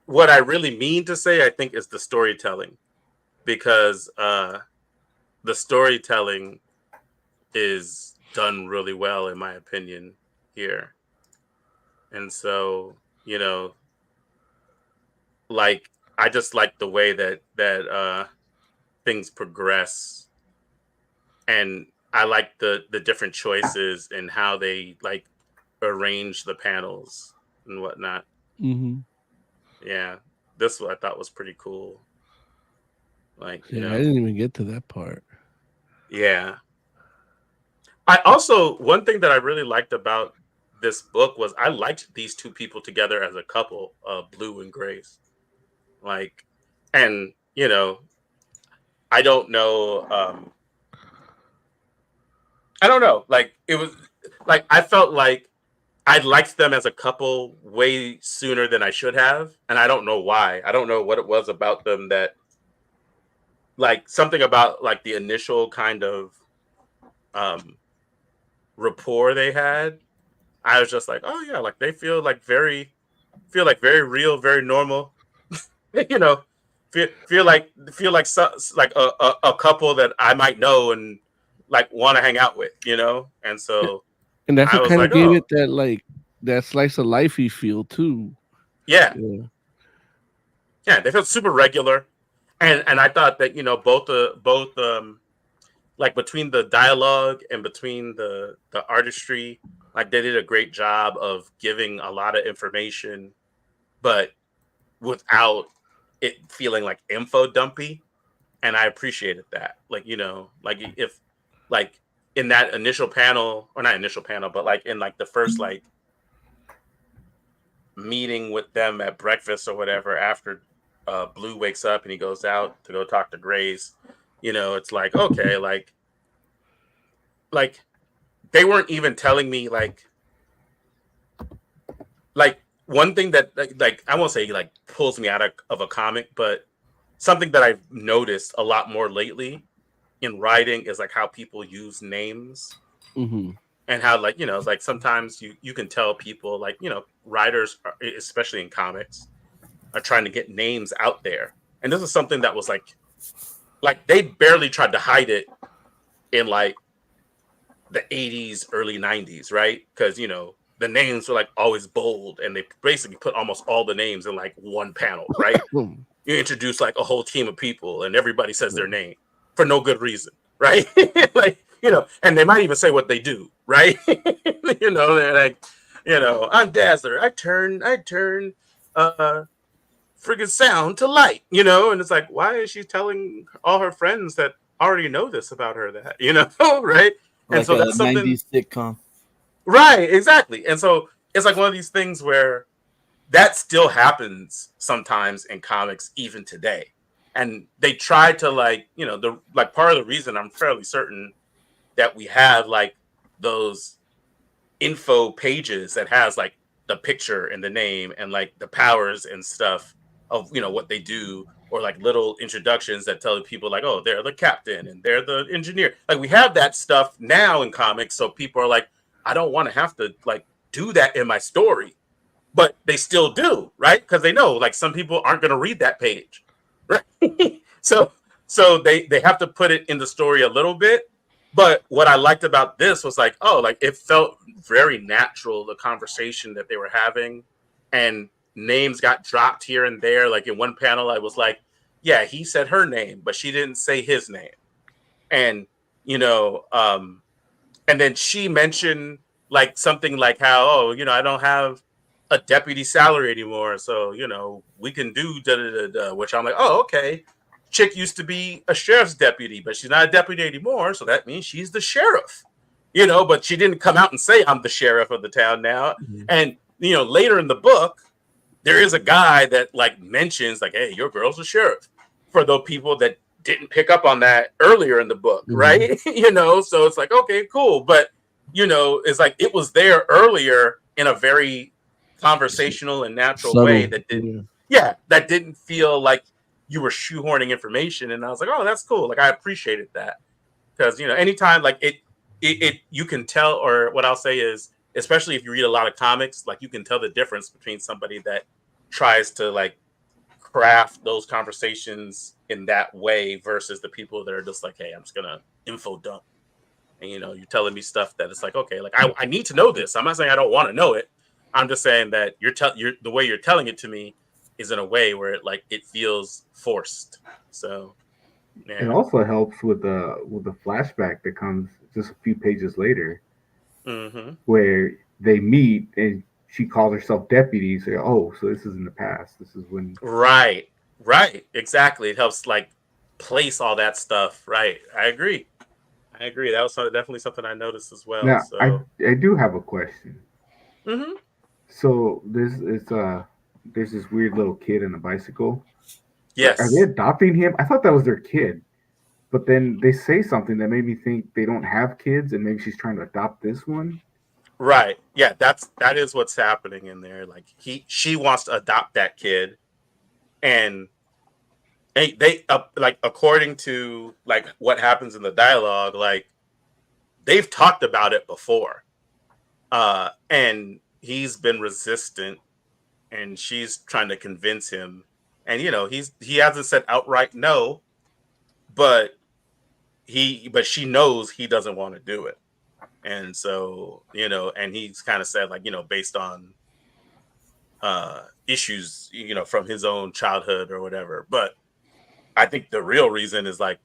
what I really mean to say, I think, is the storytelling, because the storytelling is done really well, in my opinion, here. And so, like I just like the way that things progress, and I like the different choices and how they like arrange the panels and whatnot. Hmm. Yeah, this one I thought was pretty cool. Like, Yeah, I didn't even get to that part. yeah. I also, one thing that I really liked about this book was I liked these two people together as a couple, Blue and Grace. Like, and I don't know. I don't know. Like, it was like I felt like I liked them as a couple way sooner than I should have, and I don't know why. I don't know what it was about them that, like, something about like the initial kind of um rapport they had. I was just like, oh yeah, like they feel like very real, very normal. you know, feel like like a couple that I might know and like want to hang out with. And so And that's I what was kind of like, gave oh it that, like, that slice of lifey feel too. yeah, Yeah. yeah, they felt super regular, and I thought that both like between the dialogue and between the artistry, like they did a great job of giving a lot of information, but without it feeling like info dumpy. And I appreciated that. Like, like if like in that initial panel, or not initial panel, but like in like the first like meeting with them at breakfast or whatever, after Blue wakes up and he goes out to go talk to Grace, it's like, okay, like they weren't even telling me like one thing that like I won't say like pulls me out of a comic, but something that I've noticed a lot more lately in writing is like how people use names, Hmm. and how like it's like sometimes you can tell people like writers especially in comics are trying to get names out there, and this is something that was like they barely tried to hide it in like the 80s, early 90s, right? Because the names were like always bold, and they basically put almost all the names in like one panel, right? You introduce like a whole team of people and everybody says their name for no good reason, right? Like, and they might even say what they do, right? They're like, I'm Dazzler. I turn friggin' sound to light, and it's like, why is she telling all her friends that already know this about her, that, right? And Like so a that's something, 90s sitcom. right? Exactly. And so it's like one of these things where that still happens sometimes in comics even today. And they try to like, you know, the like part of the reason I'm fairly certain that we have like those info pages that has like the picture and the name and like the powers and stuff of, you know, what they do, or like little introductions that tell people like, oh, they're the captain and they're the engineer. Like we have that stuff now in comics, so people are like, I don't want to have to like do that in my story, but they still do, right? Because they know like some people aren't going to read that page, right? so they have to put it in the story a little bit. But what I liked about this was like, oh, like it felt very natural, the conversation that they were having, and names got dropped here and there. Like in one panel, I was like, yeah, he said her name, but she didn't say his name. And, you know, and then she mentioned like something like how, oh, you know, I don't have a deputy salary anymore. So, you know, we can do da da da da, which I'm like, oh, okay. Chick used to be a sheriff's deputy, but she's not a deputy anymore. So that means she's the sheriff, you know, but she didn't come out and say, I'm the sheriff of the town now. Mm-hmm. And, you know, later in the book, there is a guy that like mentions like, hey, your girl's a sheriff, for those people that didn't pick up on that earlier in the book. Mm-hmm. Right. You know, so it's like, okay, cool. But, you know, it's like, it was there earlier in a very conversational and natural way that didn't, that didn't feel like you were shoehorning information. And I was like, oh, that's cool. Like, I appreciated that. Because, you know, anytime like it you can tell, or what I'll say is, especially if you read a lot of comics, like you can tell the difference between somebody that tries to like craft those conversations in that way versus the people that are just like, hey, I'm just gonna info dump. And, you know, you're telling me stuff that it's like, okay, like I need to know this. I'm not saying I don't want to know it. I'm just saying that you're the way you're telling it to me is in a way where it like it feels forced. So yeah. It also helps with the flashback that comes just a few pages later, mm-hmm. where they meet and she calls herself deputy. So, oh, so this is in the past. This is when. Right. Exactly. It helps like place all that stuff. Right. I agree. That was definitely something I noticed as well. Now, so. I do have a question. Mm-hmm. So there's this weird little kid on a bicycle. Yes. Are they adopting him? I thought that was their kid. But then they say something that made me think they don't have kids, and maybe she's trying to adopt this one. Right. Yeah, that is what's happening in there. Like she wants to adopt that kid, and they like according to like what happens in the dialogue, like they've talked about it before, and he's been resistant, and she's trying to convince him, and you know he hasn't said outright no, but she knows he doesn't want to do it. And so, you know, and he's kind of said like, you know, based on issues, you know, from his own childhood or whatever. But I think the real reason is like,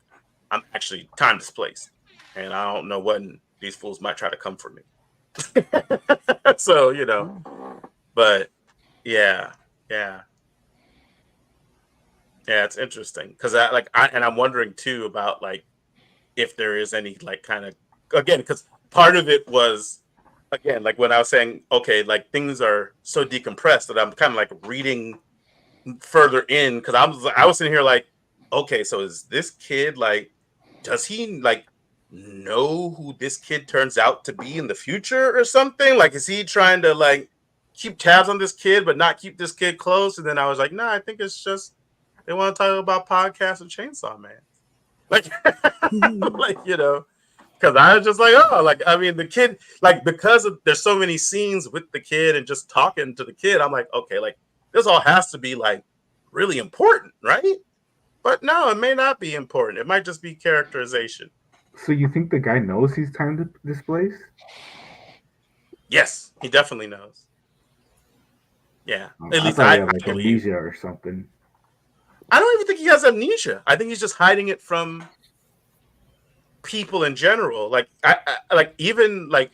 I'm actually time displaced and I don't know when these fools might try to come for me. So, you know, but yeah, it's interesting because I'm wondering too about like if there is any like kind of, again, because part of it was, again, like when I was saying, okay, like things are so decompressed that I'm kind of like reading further in because I was sitting here like, okay, so is this kid like, does he like know who this kid turns out to be in the future or something? Like, is he trying to like keep tabs on this kid but not keep this kid close? And then I was like, no, I think it's just they want to talk about podcasts and Chainsaw Man. Like, like, you know, because I was just like, oh, like, I mean, the kid, like, because there's so many scenes with the kid and just talking to the kid, I'm like, okay, like, this all has to be, like, really important, right? But no, it may not be important. It might just be characterization. So you think the guy knows he's time displaced? Yes, he definitely knows. Yeah. At least I have, like, amnesia or something. I don't even think he has amnesia. I think he's just hiding it from people in general. Like I like even like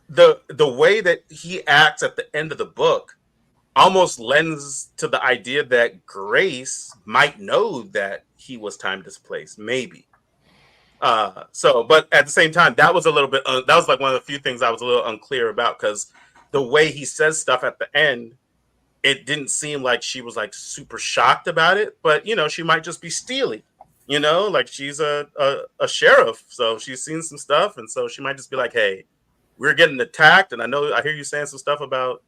the way that he acts at the end of the book almost lends to the idea that Grace might know that he was time displaced, maybe. So, but at the same time, that was a little bit that was like one of the few things I was a little unclear about because the way he says stuff at the end, it didn't seem like she was like super shocked about it, but she might just be steely. Like she's a sheriff, so she's seen some stuff, and so she might just be like, "Hey, we're getting attacked, and I hear you saying some stuff about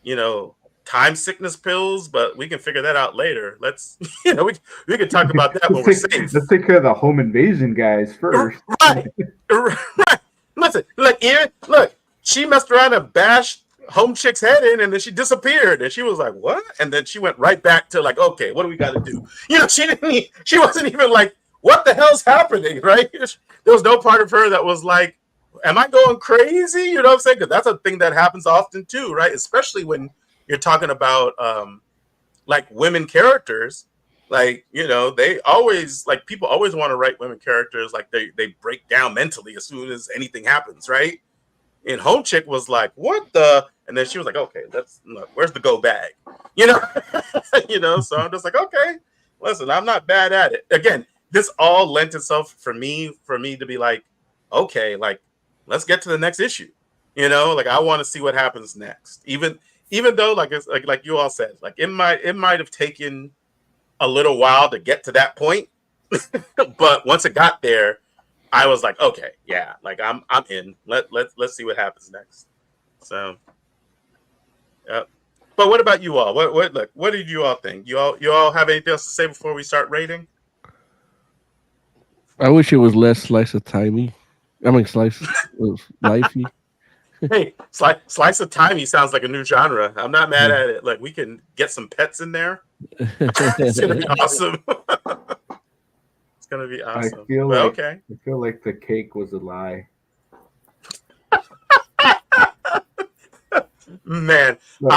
you know time sickness pills, but we can figure that out later. Let's we can talk about that when we're safe." Let's take care of the home invasion guys first. Right, right. Listen, look, she messed around and bashed home chick's head in, and then she disappeared, and she was like, "What?" And then she went right back to like, "Okay, what do we got to do?" She wasn't even like, "What the hell's happening?" Right? There was no part of her that was like, "Am I going crazy?" You know what I'm saying? Because that's a thing that happens often too, right? Especially when you're talking about like women characters. Like, they always like people always want to write women characters like they break down mentally as soon as anything happens, right? And Home Chick was like, "What the?" And then she was like, "Okay, let's look. Where's the go bag?" So I'm just like, "Okay, listen, I'm not bad at it." Again, this all lent itself for me to be like, "Okay, like let's get to the next issue." Like I want to see what happens next. Even though like it's like you all said, like it might have taken a little while to get to that point, but once it got there, I was like, okay, yeah, like I'm in. Let's see what happens next. So, yeah. But what about you all? What did you all think? You all have anything else to say before we start rating? I wish it was less slice of timey. I mean, slice of lifey. Hey, slice of timey sounds like a new genre. I'm not mad at it. Like we can get some pets in there. It's gonna be awesome. It's gonna be awesome. I feel like the cake was a lie. Man, Look,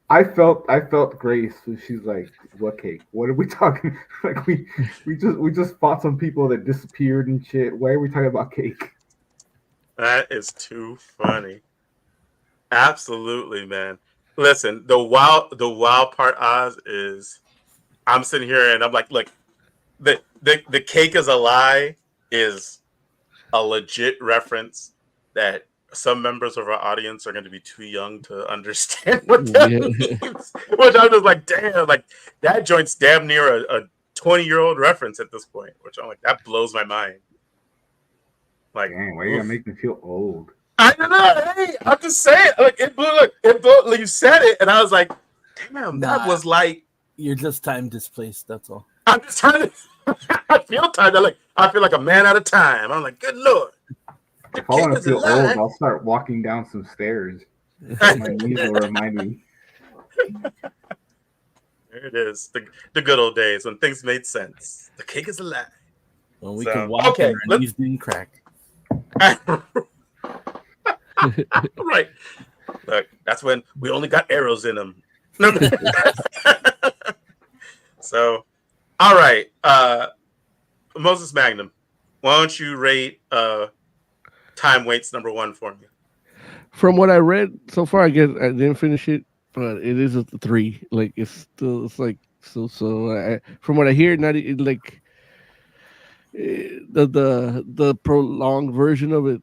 I felt Grace. She's like, "What cake? What are we talking? Like we just fought some people that disappeared and shit. Why are we talking about cake?" That is too funny. Absolutely, man. Listen, the wild part, Oz, is I'm sitting here and I'm like, look, the cake is a lie is a legit reference that some members of our audience are going to be too young to understand what that means. Which I'm just like, damn, like that joint's damn near a 20-year-old reference at this point. Which I'm like, that blows my mind. Like, dang, why you gotta make me feel old? I don't know. Hey, I'm just saying. Like it blew. Like you said it, and I was like, damn, that was like you're just time displaced. That's all. I'm just trying to. I feel tired. I feel like a man out of time. I'm like, good lord. If I want to feel old, I'll start walking down some stairs. My knees will remind me. There it is. The good old days when things made sense. The cake is a lie. Well, we can walk and our knees didn't crack. Right. Look, that's when we only got arrows in them. So, all right. Moses Magnum, why don't you rate Time Waits #1 for me? From what I read so far, I didn't finish it, but it is a 3. Like it's like so. From what I hear, not like the prolonged version of it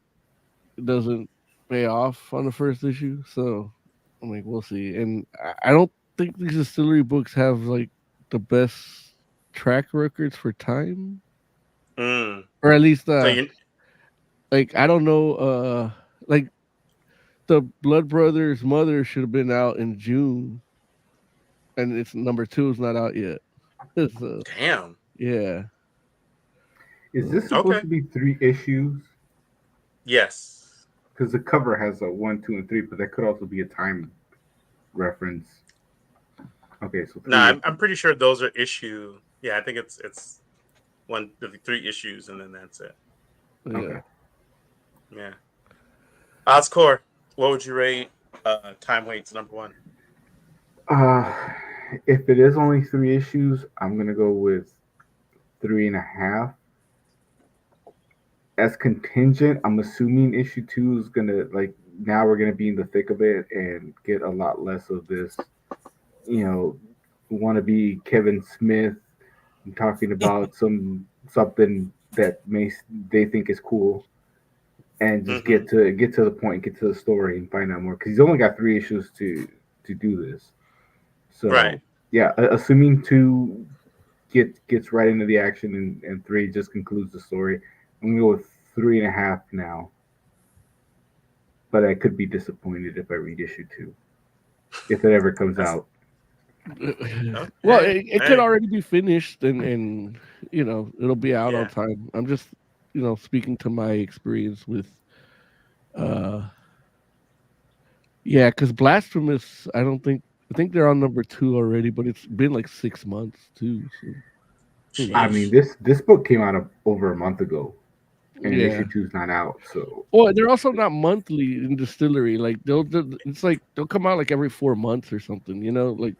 doesn't pay off on the first issue. So I'm like, we'll see. And I don't think these distillery books have like the best track records for time, or at least like I don't know. Like the Blood Brothers Mother should have been out in June, and it's #2 is not out yet. So, damn. Yeah. Is this supposed to be 3 issues? Yes. Because the cover has a 1, 2, and 3, but that could also be a time reference. Okay, so I'm pretty sure those are issue. Yeah, I think it's 3 issues, and then that's it. Okay. Yeah. Oscore, what would you rate Time Waits #1? If it is only 3 issues, I'm gonna go with 3.5. As contingent, I'm assuming issue 2 is gonna now we're gonna be in the thick of it and get a lot less of this, wannabe Kevin Smith talking about something that they think is cool, and just get to the point, get to the story, and find out more. Because he's only got 3 issues to do this. So Right. yeah, assuming 2 gets right into the action and 3 just concludes the story, I'm gonna go with 3.5 now. But I could be disappointed if I read issue 2, if it ever comes That's- out. Well, Hey, it could hey. already be finished, and it'll be out on Yeah. time. I'm just speaking to my experience with uh yeah, because Blasphemous, I think they're on number 2 already, but it's been like 6 months too. So who I knows? mean, Sheesh. this book came out over a month ago, and Yeah. issue 2's not out. So Well, they're also not monthly in Distillery. Like it's like they'll come out like every 4 months or something. Like.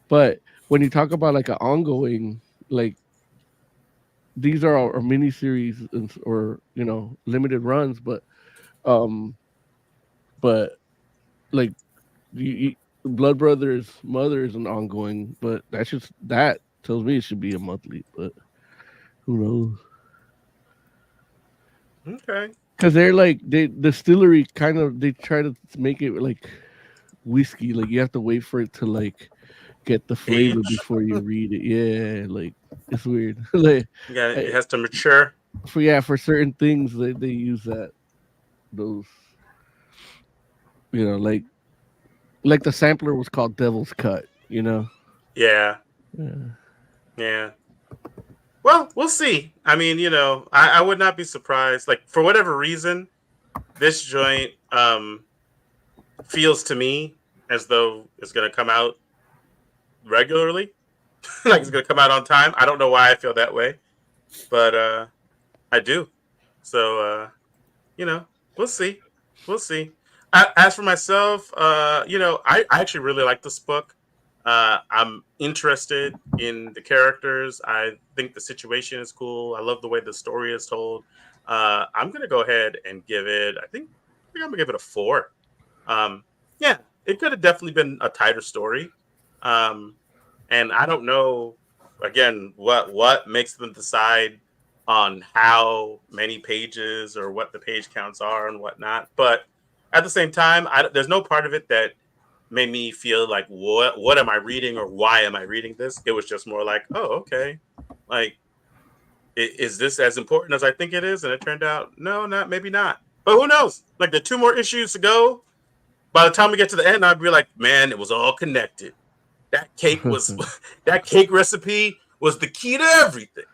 But when you talk about like an ongoing, like these are our mini series or limited runs, um, but like Blood Brothers Mother is an ongoing, but that tells me it should be a monthly, but who knows? Okay. Because they're like Distillery kind of they try to make it like whiskey, like you have to wait for it to like get the flavor Age. before you read it. Yeah, like it's weird. Like Yeah, it has to mature. for certain things they use those like the sampler was called Devil's Cut. Yeah. Yeah. Yeah. Well, we'll see. I mean, I would not be surprised. Like, for whatever reason, this joint feels to me as though it's going to come out regularly. Like, it's going to come out on time. I don't know why I feel that way, but I do. So, we'll see. We'll see. As for myself, I actually really like this book. I'm interested in the characters. I think the situation is cool. I love the way the story is told. I'm gonna go ahead and give it. I think I'm gonna give it a 4. Yeah, it could have definitely been a tighter story. And I don't know again what makes them decide on how many pages or what the page counts are and whatnot. But at the same time, there's no part of it that made me feel like what am I reading or why am I reading this? It was just more like, oh, okay, like is this as important as I think it is? And it turned out no, maybe not. But who knows? Like the 2 more issues to go. By the time we get to the end, I'd be like, man, it was all connected. That cake was that cake recipe was the key to everything.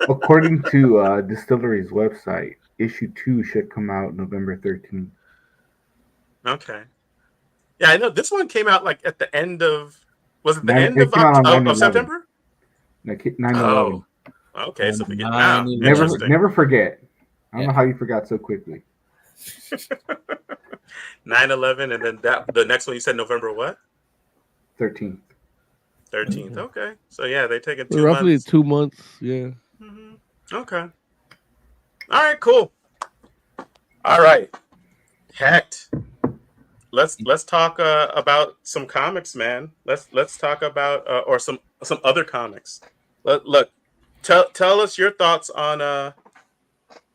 according to Distillery's website, issue 2 should come out November 13th. Okay. Yeah, I know this one came out like at the end of was it the end It came out on of 9/11. September? 9/11. Oh, okay. So we get 9/11. Never forget. I don't Yeah. know how you forgot so quickly. 9/11, and then the next one you said November what? 13th. 13th. Okay. So yeah, they taking 2 roughly months. 2 months. Yeah. Okay. All right. Cool. All right. Hecht. Let's talk about some comics, man. Let's talk about or some other comics. Look, tell us your thoughts on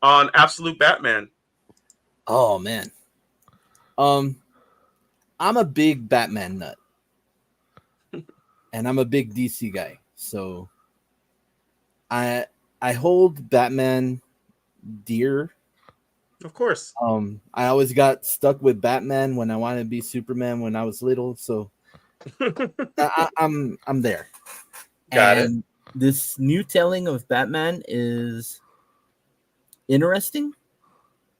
Absolute Batman. Oh man. I'm a big Batman nut. And I'm a big DC guy. So I hold Batman dear. Of course. I always got stuck with Batman when I wanted to be Superman when I was little, so I'm there. Got it. And this new telling of Batman is interesting.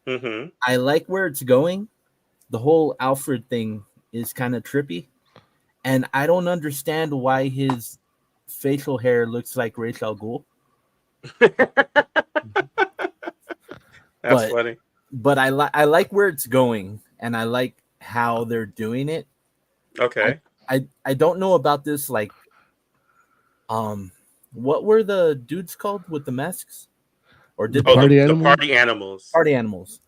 Mm-hmm. I like where it's going. The whole Alfred thing is kind of trippy, and I don't understand why his facial hair looks like Ra's al Ghul. That's funny. But I like where it's going, and I like how they're doing it. Okay. I don't know about this. Like, what were the dudes called with the masks? Or did Oh, Party the animals? party animals. party animals?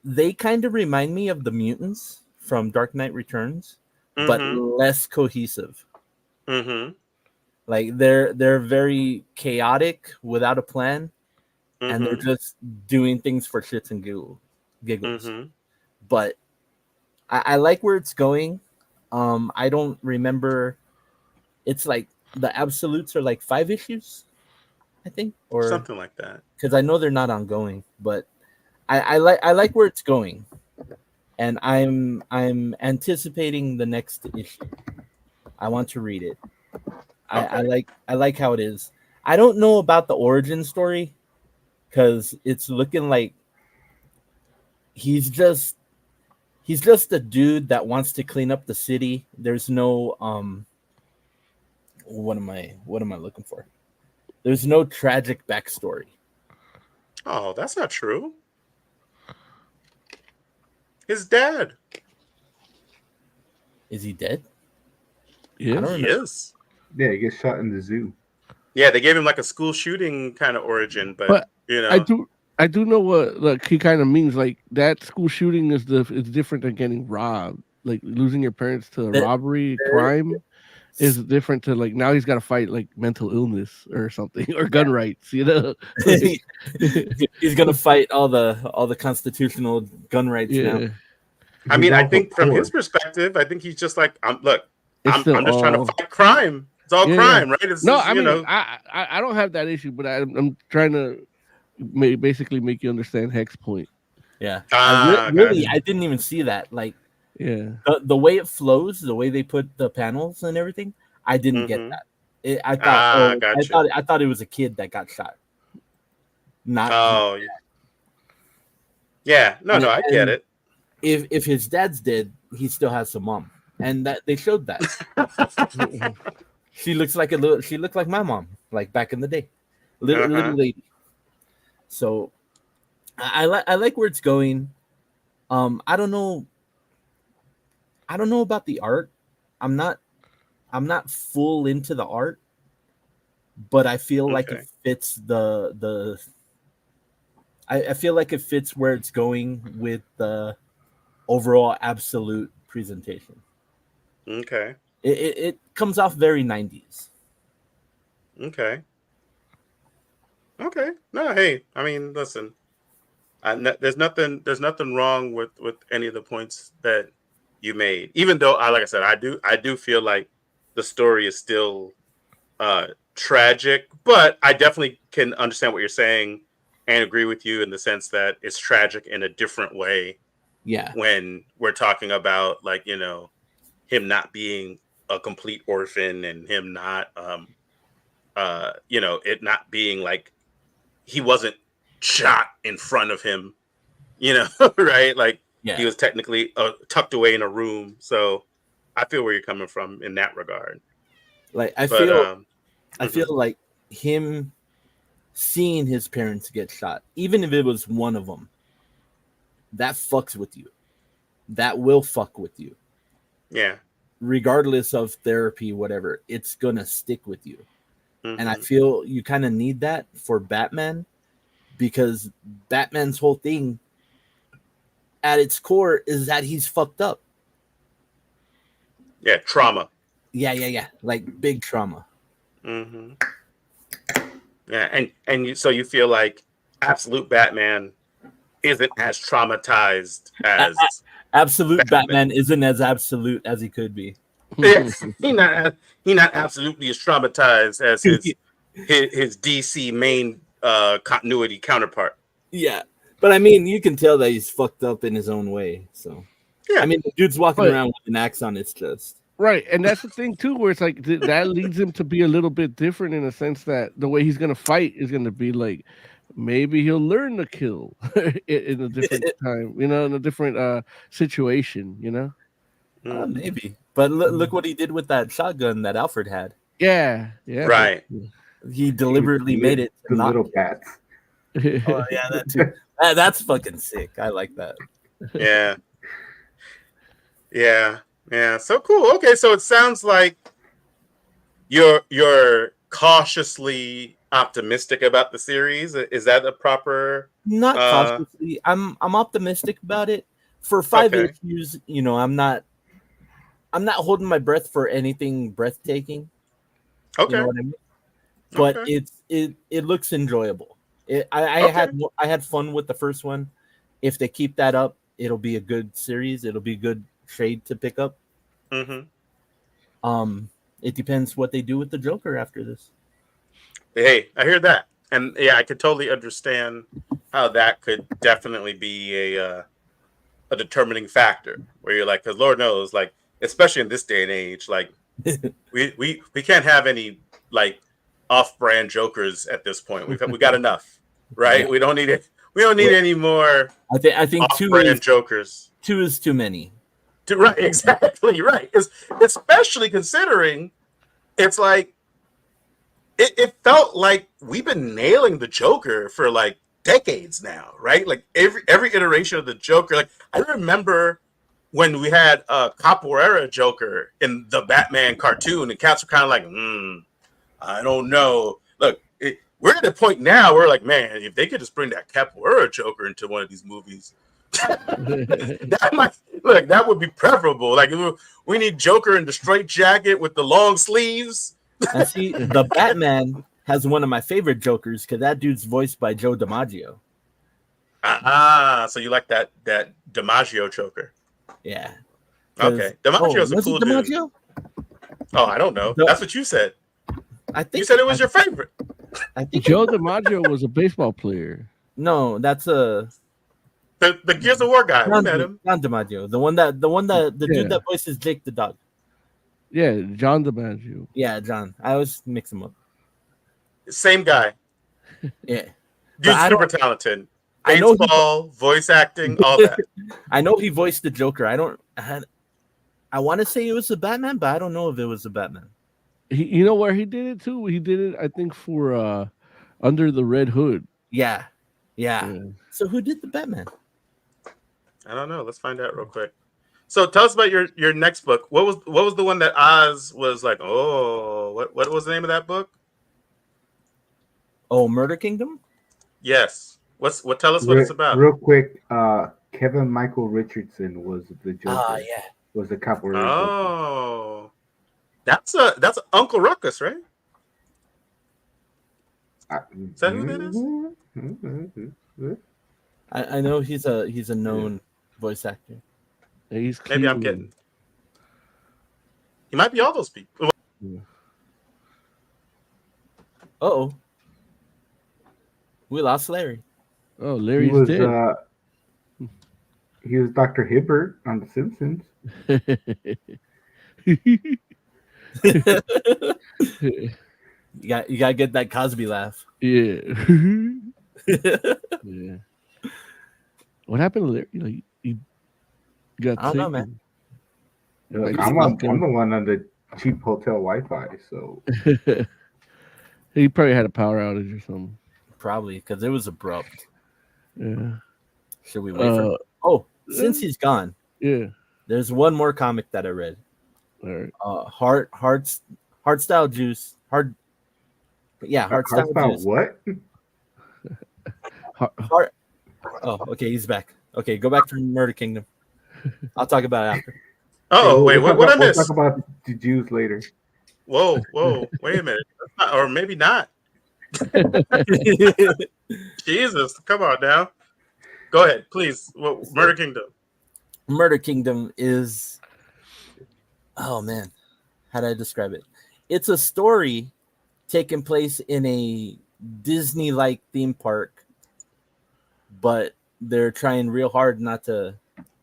They kind of remind me of the mutants from Dark Knight Returns, but less cohesive. Mm-hmm. Like they're very chaotic without a plan, and they're just doing things for shits and giggles. Mm-hmm. But I like where it's going. I don't remember. It's like the absolutes are like 5 issues, I think, or Something like that. because I know they're not ongoing, but I like where it's going, and I'm anticipating the next issue. I want to read it. I like how it is. I don't know about the origin story because it's looking like he's just a dude that wants to clean up the city. There's no what am I looking for? There's no tragic backstory. Oh, that's not true. His dad. Is he dead? Yeah. I don't He remember. is. Yeah, he gets shot in the zoo. Yeah, they gave him like a school shooting kind of origin, but you know, I do know what like he kind of means. Like that school shooting is different than getting robbed. Like losing your parents to a robbery crime is different to like now he's got to fight like mental illness or something or gun rights. You know, He's gonna fight all the constitutional gun rights now. I mean, He's I also think from poor. his perspective, I think he's just like, It's I'm still just trying to all- fight crime. It's all Yeah, crime, right? It's No, just, I you mean, know, I don't have that issue, but I'm trying to basically make you understand Heck's point. Yeah. Ah, Really, gotcha. I didn't even see that. Like Yeah, the way it flows, the way they put the panels and everything, I didn't get Mhm. that. I thought, gotcha. I thought it was a kid that got shot. Not Oh, yeah. No, I get And it. if his dad's dead, he still has a mom, and that they showed that. She looks like she looked like my mom, like back in the day, little lady. So I like where it's going. I don't know about the art. I'm not full into the art, but I feel like Okay. it fits the. I feel like it fits where it's going with the overall absolute presentation. Okay. It comes off very 90s. Okay. No, hey, I mean, listen, there's nothing wrong with any of the points that you made. Even though, like I said, I do feel like the story is still tragic, but I definitely can understand what you're saying and agree with you in the sense that it's tragic in a different way. Yeah. When we're talking about like, you know, him not being a complete orphan and him not you know, it not being like he wasn't shot in front of him, you know, right? Like he was technically tucked away in a room. So I feel where you're coming from in that regard. Like I feel like him seeing his parents get shot, even if it was one of them, that fucks with you. That will fuck with you. Yeah. Regardless of therapy, whatever, it's gonna stick with you. And I feel you kind of need that for Batman, because Batman's whole thing at its core is that he's fucked up. Yeah, trauma. Yeah. Like big trauma. Yeah, and so you feel like absolute Batman isn't as traumatized as absolute Batman isn't as absolute as he could be. Yeah, he not absolutely as traumatized as his DC main continuity counterpart. Yeah, but I mean, you can tell that he's fucked up in his own way. So yeah, I mean, the dude's walking around with an axe on his chest. Right, and that's the thing too, where it's like that leads him to be a little bit different in a sense that the way he's gonna fight is gonna be like maybe he'll learn to kill in a different time, you know, in a different situation, you know. Maybe, but look what he did with that shotgun that Alfred had. Yeah, right. He deliberately made it the not little bats. Oh yeah, that too. That's fucking sick. I like that. Yeah. So cool. Okay, so it sounds like you're cautiously optimistic about the series. Is that a proper? Not cautiously. I'm optimistic about it. For 5 issues, you know, I'm not holding my breath for anything breathtaking. Okay. You know what I mean? But it looks enjoyable. I had fun with the first one. If they keep that up, it'll be a good series. It'll be good shade to pick up. It depends what they do with the Joker after this. Hey, I hear that, and yeah, I could totally understand how that could definitely be a determining factor. Where you're like, because Lord knows, like especially in this day and age, like we can't have any like off-brand Jokers at this point. We got enough, right? Yeah. We don't need it. We don't need any more. I think off-brand Jokers. 2 is too many. Right, exactly right. Especially considering it's like it felt like we've been nailing the Joker for like decades now, right? Like every iteration of the Joker. Like I remember when we had Capoeira Joker in the Batman cartoon, and cats were kind of like, I don't know. Look, we're at a point now where like, man, if they could just bring that Capoeira Joker into one of these movies, that would be preferable. Like we need Joker in the straight jacket with the long sleeves. And see, the Batman has one of my favorite Jokers because that dude's voiced by Joe DiMaggio. So you like that DiMaggio Joker? Yeah. Okay, DiMaggio's a cool dude. Oh, I don't know. That's what you said. I think you said it was your favorite. I think Joe DiMaggio was a baseball player. No, that's a the Gears of War guy. We met him. John DiMaggio, the dude that voices Jake the dog. Yeah, John DiMaggio. Yeah, John. I always mix him up. Same guy. Yeah, dude's super talented. I know baseball, voice acting, all that. I know he voiced the Joker. I want to say it was the Batman, but I don't know if it was the Batman. You know where he did it too? He did it, I think, for Under the Red Hood. Yeah. So who did the Batman? I don't know. Let's find out real quick. So tell us about your next book. What was the one that Oz was like? Oh, what was the name of that book? Oh, Murder Kingdom. Yes. Tell us what it's about. Real quick. Kevin Michael Richardson was the Joker. Yeah. Was the Capoeira. Oh, that's Uncle Ruckus, right? Is that who that is? I know he's a known voice actor. He's maybe I'm getting. He might be all those people. Yeah. Uh-oh. We lost Larry. Oh, Larry's dead. He was Dr. Hibbert on The Simpsons. You gotta get that Cosby laugh. Yeah. Yeah. What happened to Larry? He got I don't know, man. I'm the one on the cheap hotel Wi-Fi, so he probably had a power outage or something. Probably because it was abrupt. Yeah. Should we wait for? Oh, since he's gone. Yeah. There's one more comic that I read. All right. Hard style juice. Hard style juice. What? Hard. Oh, okay, he's back. Okay, go back to Murder Kingdom. I'll talk about it after. Oh, wait, what I missed? We'll talk about the Jews later. Whoa, wait a minute. Or maybe not. Jesus, come on now. Go ahead, please. Murder Kingdom. Murder Kingdom is, oh man, how do I describe it? It's a story taking place in a Disney-like theme park, but they're trying real hard not to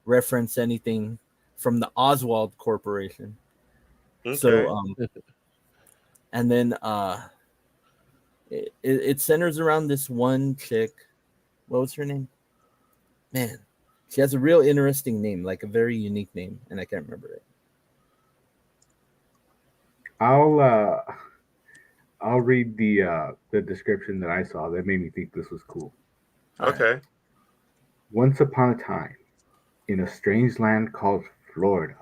reference anything from the Oswald Corporation. Okay. So, and then it centers around this one chick. What was her name? Man, she has a real interesting name, like a very unique name, and I can't remember it. I'll read the description that I saw that made me think this was cool. Okay. Once upon a time, in a strange land called Florida,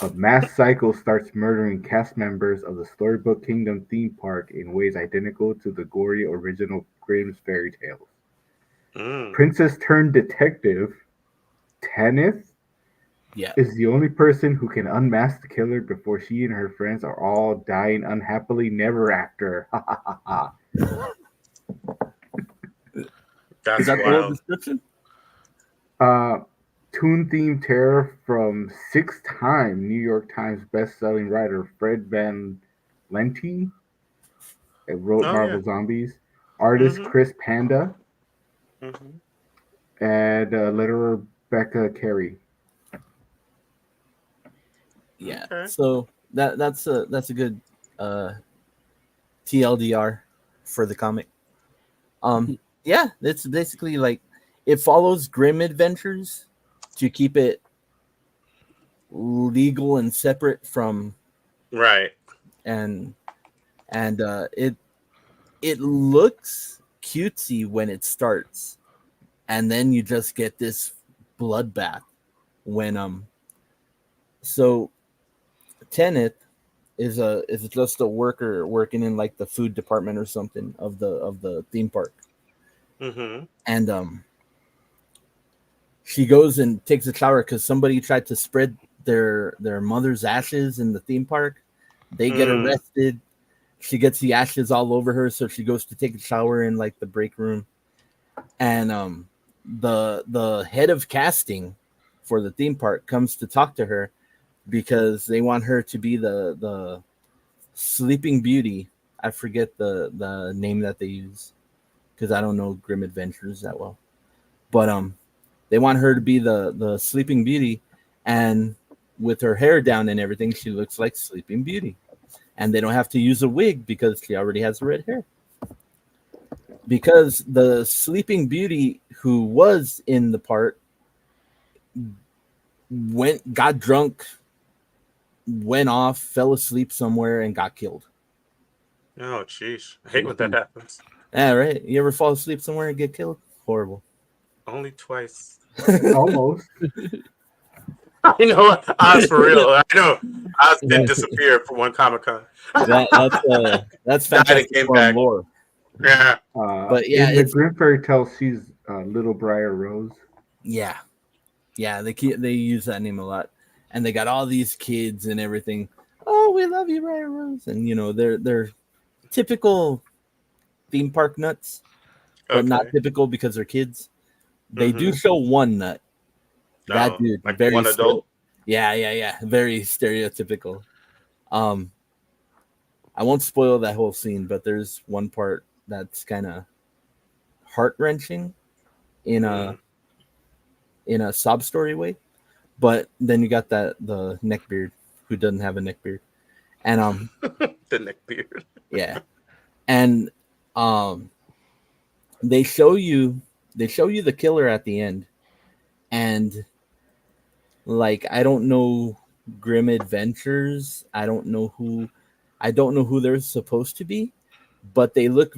a mass cycle starts murdering cast members of the Storybook Kingdom theme park in ways identical to the gory original Grimm's fairy tales. Princess turned detective Tanith is the only person who can unmask the killer before she and her friends are all dying unhappily never after. That's Is that the whole description? Toon Theme Terror from 6-time New York Times best-selling writer Fred Van Lente. It wrote Oh yeah. Marvel Zombies. Artist Mhm. Chris Panda Mhm. and letterer Becca Carey. Yeah. Okay. So that's a good TLDR for the comic. Yeah, it's basically like it follows Grim Adventures to keep it legal and separate from Right. and it looks cutesy when it starts, and then you just get this bloodbath when so Tenneth is just a worker working in like the food department or something of the theme park. Mhm. And she goes and takes a shower because somebody tried to spread their mother's ashes in the theme park. They get arrested. She gets the ashes all over her, so she goes to take a shower in like the break room. And the head of casting for the theme park comes to talk to her because they want her to be the Sleeping Beauty. I forget the name that they use because I don't know Grim Adventures that well. But they want her to be the Sleeping Beauty, and with her hair down and everything, she looks like Sleeping Beauty. And they don't have to use a wig because she already has red hair. Because the Sleeping Beauty who was in the part got drunk, went off, fell asleep somewhere, and got killed. Oh, jeez. I hate when that happens. Yeah, right. You ever fall asleep somewhere and get killed? Horrible. Only twice. Almost. I know. Oz for real. I know. Oz did disappear for one Comic-Con. That's fantastic came Forum back. lore. Yeah. But yeah, in the it's Grimm fairy tale, she's Little Briar Rose. yeah. They use that name a lot, and they got all these kids and everything. Oh, we love you, Briar Rose, and you know they're typical theme park nuts, but not Okay. typical because they're kids. They do Mhm. show one nut. That No, dude, like very one adult. yeah, very stereotypical. I won't spoil that whole scene, but there's one part that's kind of heart wrenching in a sob story way. But then you got the neckbeard who doesn't have a neckbeard, and The neckbeard. yeah, and they show you the killer at the end, and like I don't know Grim Adventures, I don't know who they're supposed to be, but they look.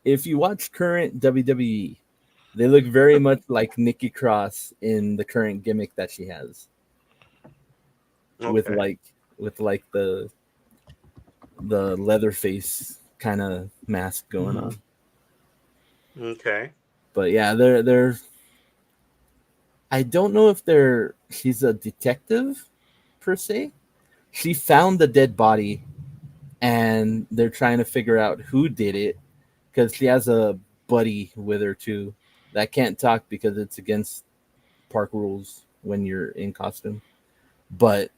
If you watch current WWE, they look very much like Nikki Cross in the current gimmick that she has. Okay. with like the leather face kind of mask going on. Okay. But yeah, they're I don't know if she's a detective per se. She found the dead body and they're trying to figure out who did it because she has a buddy with her too that can't talk because it's against park rules when you're in costume. But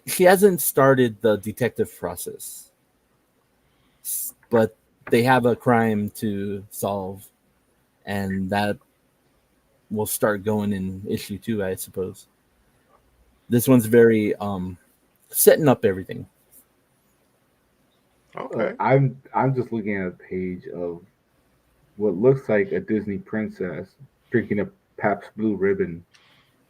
she hasn't started the detective process, but they have a crime to solve, and that will start going in issue 2, I suppose. This one's very setting up everything. Okay. I'm just looking at a page of what looks like a Disney princess drinking a Pabst Blue Ribbon.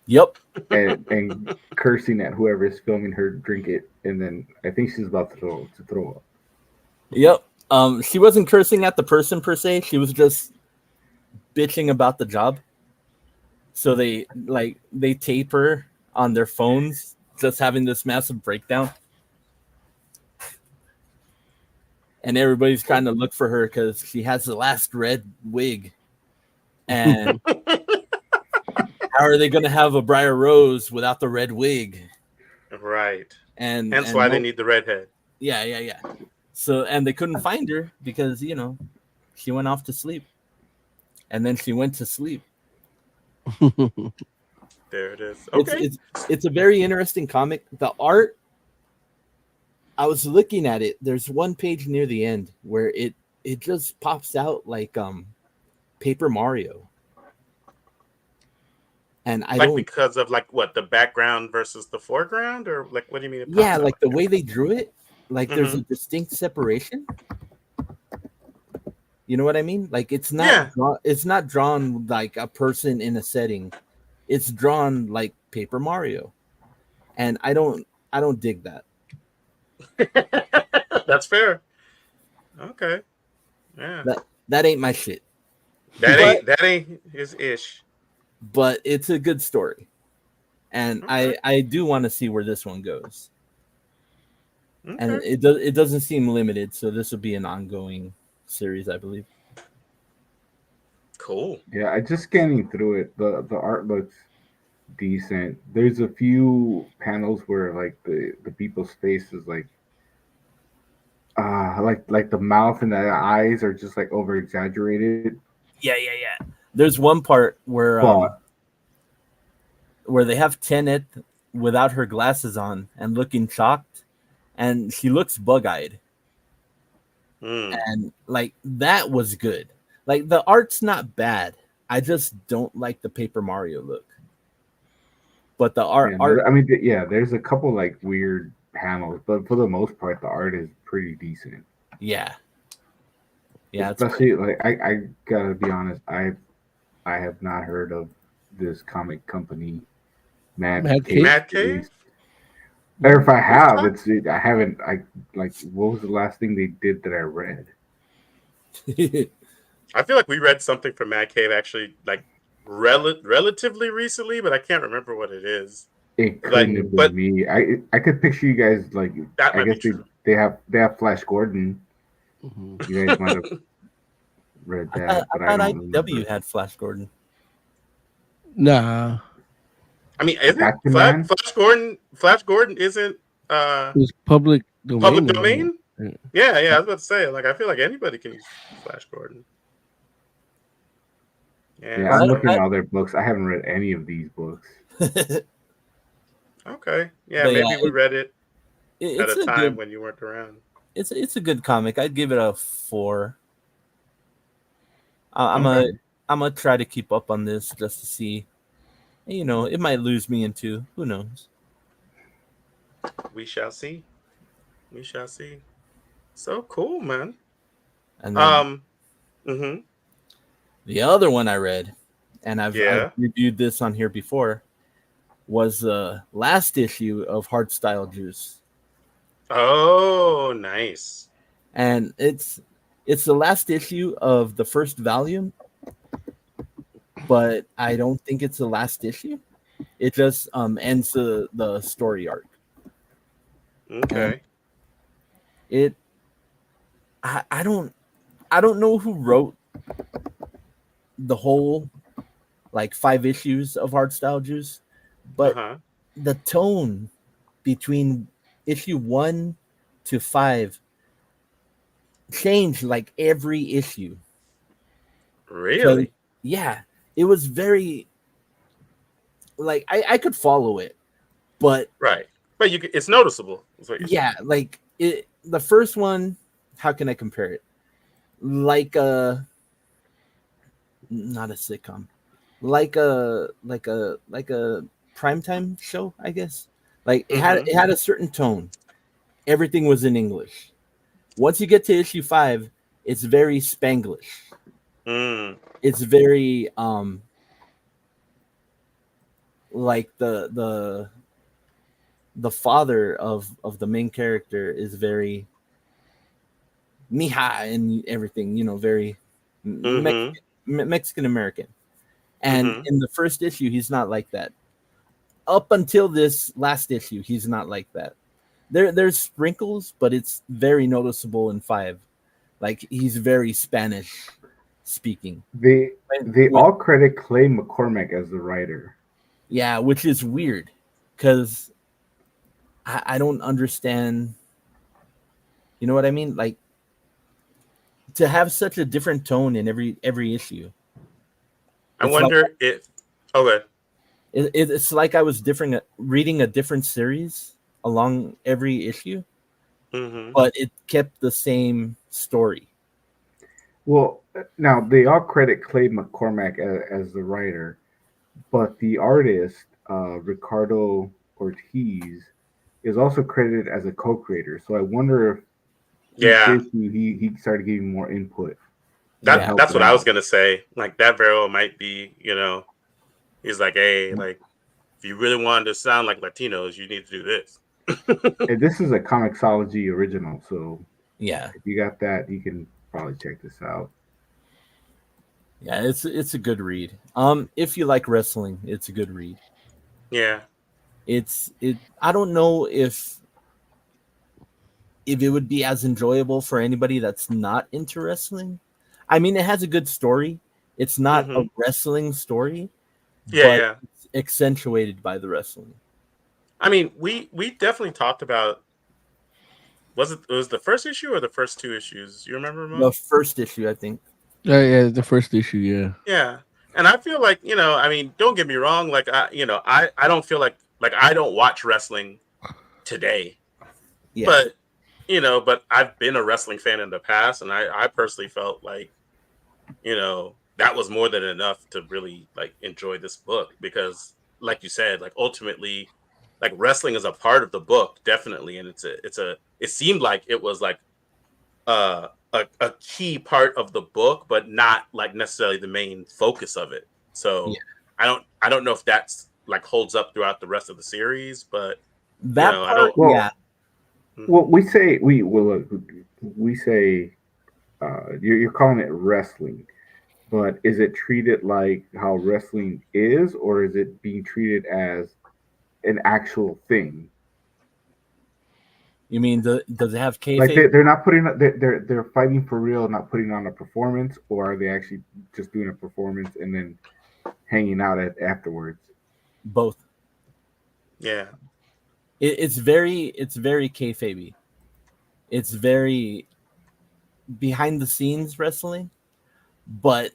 Yep. And cursing at whoever is filming her drink it, and then I think she's about to throw up. Yep. She wasn't cursing at the person per se. She was just bitching about the job. So they tape her on their phones, just having this massive breakdown. And everybody's trying to look for her because she has the last red wig. And how are they going to have a Briar Rose without the red wig? Right. And hence why they need the redhead. Yeah. So, and they couldn't find her because, she went off to sleep. And then she went to sleep. There it is. Okay. It's a very interesting comic. The art, I was looking at it. There's one page near the end where it just pops out like Paper Mario. And I like don't because of like what the background versus the foreground, or like what do you mean? It pops yeah, out like the that? way they drew it, like there's Mm-hmm. a distinct separation. You know what I mean? Like it's not Yeah. it's not drawn like a person in a setting. It's drawn like Paper Mario. And I don't dig that. That's fair. Okay. Yeah. That ain't my shit. That ain't his ish. But it's a good story. And Okay. I do want to see where this one goes. Okay. And it doesn't seem limited, so this will be an ongoing series, I believe. Cool. Yeah, I just scanning through it. The art looks decent. There's a few panels where like the people's face is like the mouth and the eyes are just like over exaggerated. Yeah. There's one part where But where they have Tenet without her glasses on and looking shocked, and she looks bug-eyed. Mm. And like that was good. Like the art's not bad. I just don't like the Paper Mario look. But the art, I mean, yeah, there's a couple like weird panels, but for the most part, the art is pretty decent. yeah, it's Especially like I gotta be honest, I have not heard of this comic company, Mad Mad Cave? Mad Cave? Or if I have, I haven't. I like what was the last thing they did that I read? I feel like we read something from Mad Cave actually like relatively recently, but I can't remember what it is. It couldn't have but- been me. I could picture you guys like. That I might be guess true. they have Flash Gordon. Mhm. You guys might have read I that, but I thought don't IDW remember. had Flash Gordon. Nah, I mean, isn't Action Man? Flash Gordon isn't it was public domain. public now. domain? Yeah. Yeah, I was about to say, like I feel like anybody can use Flash Gordon. Yeah, I'm I- looking at other books. I haven't read any of these books. Okay. Yeah, But maybe yeah, we read it at It's a a time good. when you weren't around. It's a good comic. I'd give it a 4. I'm gonna try to keep up on this just to see. You know, it might lose me into who knows. We shall see. We shall see. So cool, man. And then Mm-hmm. the other one I read, and I've Yeah. reviewed this on here before, was the last issue of Hardstyle Juice, Oh, nice. and it's the last issue of the first volume, but I don't think it's the last issue. It just ends the story arc. Okay. I don't know who wrote the whole like 5 issues of Hardstyle Juice, but Uh-huh. the tone between issue 1 to 5 changed like every issue. Really? So, yeah, it was very like I could follow it, but Right. But it's noticeable. Is what you're yeah, like the first one, how can I compare it? Like not a sitcom, like a primetime show, I guess. Like it had a certain tone. Everything was in English. Once you get to issue 5, it's very Spanglish. saying. It's very like the father of the main character is very mija and everything, you know, very Mexican American. And in the first issue, he's not like that. Up until this last issue, he's not like that. There's sprinkles, but it's very noticeable in 5. Like he's very Spanish speaking. They all credit Clay McCormack as the writer. Yeah, which is weird because I don't understand. You know what I mean? Like to have such a different tone in every issue. I It's wonder if Okay. It's like I was reading a different series along every issue, Mm-hmm. but it kept the same story. Well, now they all credit Clay McCormack as the writer, but the artist Ricardo Ortiz is also credited as a co-creator. So I wonder if each Yeah, issue he started giving more input and Yeah. that's helping what I was out. gonna say. Like that very well might be, he's like, hey, like if you really wanted to sound like Latinos, you need to do this. And this is a Comixology original, so Yeah, if you got that, you can probably check this out. yeah, it's a good read. If you like wrestling, it's a good read. Yeah. It. I don't know if it would be as enjoyable for anybody that's not into wrestling. I mean, it has a good story. It's not a Mm-hmm. wrestling story, Yeah, but yeah. it's accentuated by the wrestling. I mean, we definitely talked about it was the first issue or the first two issues? You remember, The Ramon? first issue, I think. Yeah, the first issue, yeah. Yeah. And I feel like, I mean, don't get me wrong, like I don't feel like I don't watch wrestling today. Yeah, But but I've been a wrestling fan in the past, and I personally felt like, that was more than enough to really like enjoy this book because, like you said, like ultimately, like wrestling is a part of the book, definitely, and it seemed like it was like a key part of the book, but not like necessarily the main focus of it. So yeah. I don't know if that's like holds up throughout the rest of the series, but That I part, don't. Well, yeah. well, we say you're calling it wrestling, but is it treated like how wrestling is, or is it being treated as an actual thing? You mean does it have Like kayfabe? they're not putting they're fighting for real, not putting on a performance, or are they actually just doing a performance and then hanging out afterwards? Both. Yeah. It's very kayfabe. It's very behind the scenes wrestling, but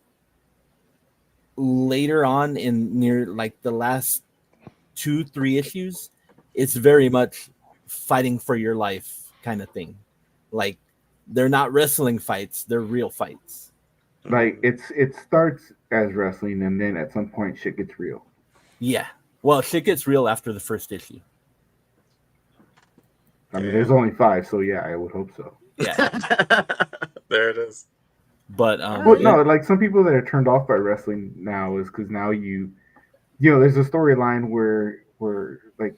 later on in near like the last 2-3 issues, it's very much fighting for your life kind of thing. Like they're not wrestling fights, they're real fights. Like Mm. it starts as wrestling, and then at some point shit gets real. Yeah. Well, shit gets real after the first issue. I mean, there's Damn. only 5, so yeah, I would hope so. Yeah. There it is. But All Well, right. no, like some people that are turned off by wrestling now is because now there's a storyline where like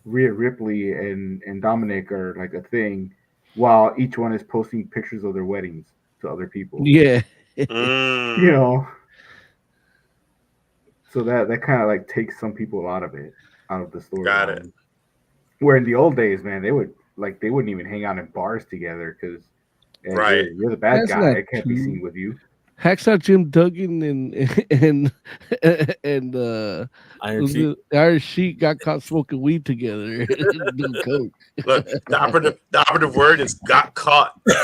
Rhea Ripley and Dominic are like a thing, while each one is posting pictures of their weddings to other people. Yeah. You Mm. know, so that kind of like takes some people out of it, out of the Got it. storyline. Where in the old days, man, they wouldn't even hang out in bars together because Right. you're the bad That's guy. not I can't be true. seen with you. Hacksaw Jim Duggan and and Iron Sheik. Irish Sheik got caught smoking weed together. Doing coke. Look, the operative word is got caught. They're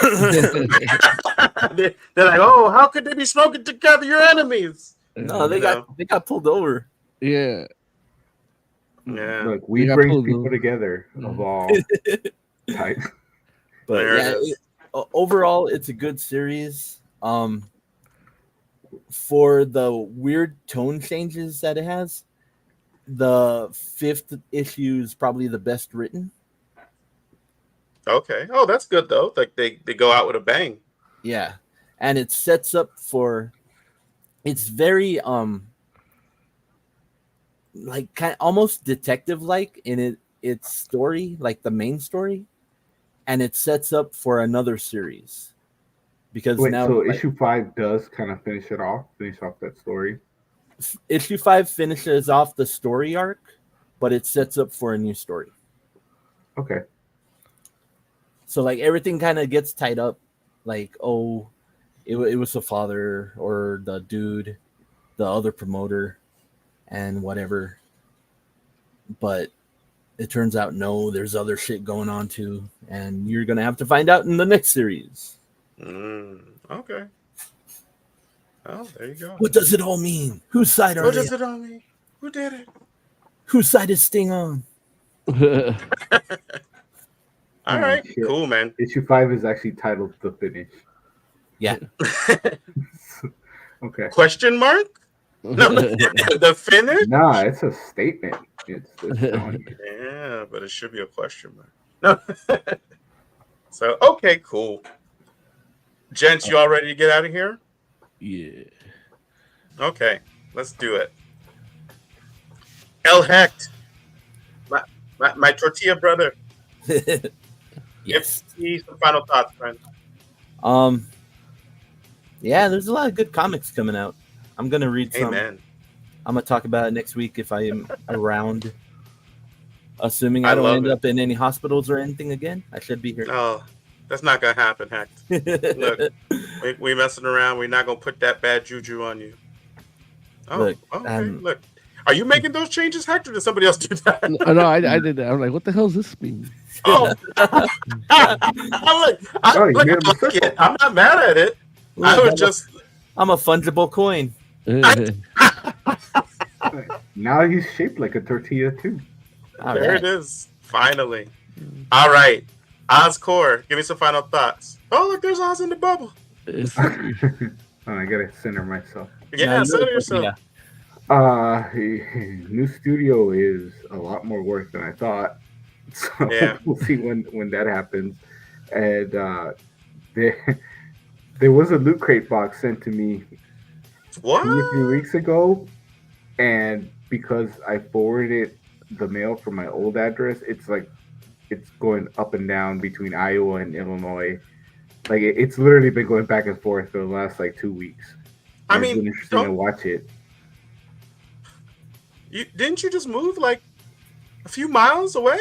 like, oh, how could they be smoking together? You're enemies. No, they You know? got pulled over. Yeah. Yeah. Look, They weed got brings pulled people over. together of all types. But There it yeah, is. overall, it's a good series. For the weird tone changes that it has, the 5th issue is probably the best written. Okay. Oh, that's good though. Like they go out with a bang. Yeah, and it sets up for. It's very like kind almost detective like in its story, like the main story, and it sets up for another series because Wait, now so like, issue 5 does kind of finish off that story. issue 5 finishes off the story arc, but it sets up for a new story. Okay. So like everything kind of gets tied up. Like, oh, it was the father or the dude, the other promoter, and whatever. But it turns out no, there's other shit going on too, and you're gonna have to find out in the next series. Okay. Oh, there you go. What does it all mean? Whose side are What they? does it all mean? Who did it? Whose side is Sting on? All Oh, right, shit. cool, man. Issue 5 is actually titled The Finish. Yeah. Okay. Question mark? No, the finish? Nah, it's a statement. It's telling you. Yeah, but it should be a question mark. No. So, okay, cool. Gents, you all ready to get out of here? Yeah. Okay, let's do it. El Hecht, my tortilla brother. Yes. Give me some final thoughts, friend. Yeah, there's a lot of good comics coming out. I'm gonna read some. Amen. I'm gonna talk about it next week if I am around. Assuming I I don't love end it. up in any hospitals or anything again, I should be here. Oh, that's not gonna happen, Hecht. Look, we messing around. We're not gonna put that bad juju on you. Oh, Look, okay. Look, are you making those changes, Hector? Or did somebody else do that? Oh, no, I did that. I'm like, what the hell does this mean? Oh, I Oh, you made him a like circle. it. I'm not mad at it. I Look, was just I'm a fungible coin. Now he's shaped like a tortilla too. All there right. it is. Finally. All right. Oscore, give me some final thoughts. Oh, look, there's Oz in the bubble. It's- Oh, I gotta center myself. Yeah, No, center you're- yourself. New studio is a lot more work than I thought. So Yeah. we'll see when that happens. And there was a Loot Crate box sent to me What? 2 or 3 weeks ago, and because I forwarded the mail from my old address, it's going up and down between Iowa and Illinois. Like it's literally been going back and forth for the last 2 weeks. I And it's mean, been interesting to don't- watch it. Didn't you just move like a few miles away?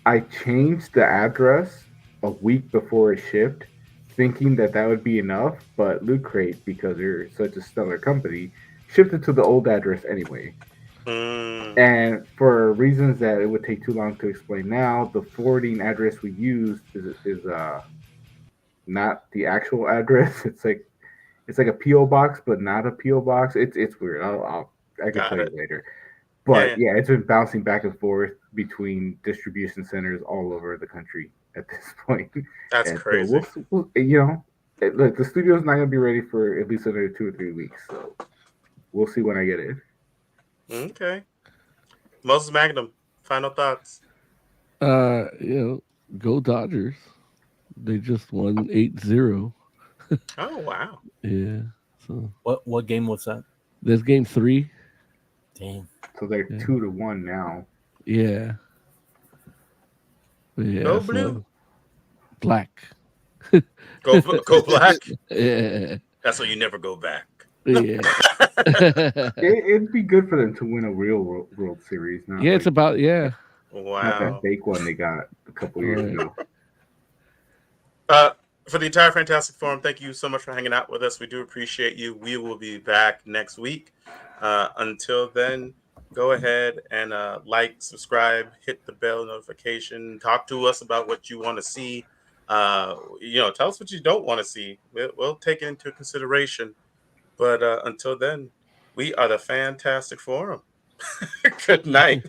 I changed the address a week before it shipped, thinking that would be enough, but Loot Crate, because they're such a stellar company, shipped it to the old address anyway. And for reasons that it would take too long to explain now, the forwarding address we used is not the actual address. It's like a PO box, but not a PO box. It's weird. I can Got tell you it. later. But Yeah. yeah, it's been bouncing back and forth between distribution centers all over the country at this point. That's And so crazy. look, the studio's not gonna be ready for at least another 2 or 3 weeks. So we'll see when I get it. Okay. Moses Magnum, final thoughts. Go Dodgers. They just won 8-0. Oh, wow. Yeah. So What game was that? there's game 3. Damn. So they're Yeah. 2-1 now. Yeah. Yeah. Go so- blue. Black. Go black. Yeah. That's why you never go back. Yeah. It'd be good for them to win a real World Series. Not Yeah, it's like, about not Wow. that fake one they got a couple years Right. ago. For the entire Fantastic Forum, thank you so much for hanging out with us. We do appreciate you. We will be back next week. Until then, go ahead and like, subscribe, hit the bell notification, talk to us about what you want to see. Tell us what you don't want to see. We'll take it into consideration. But until then, we are the Fantastic Forum. Good night.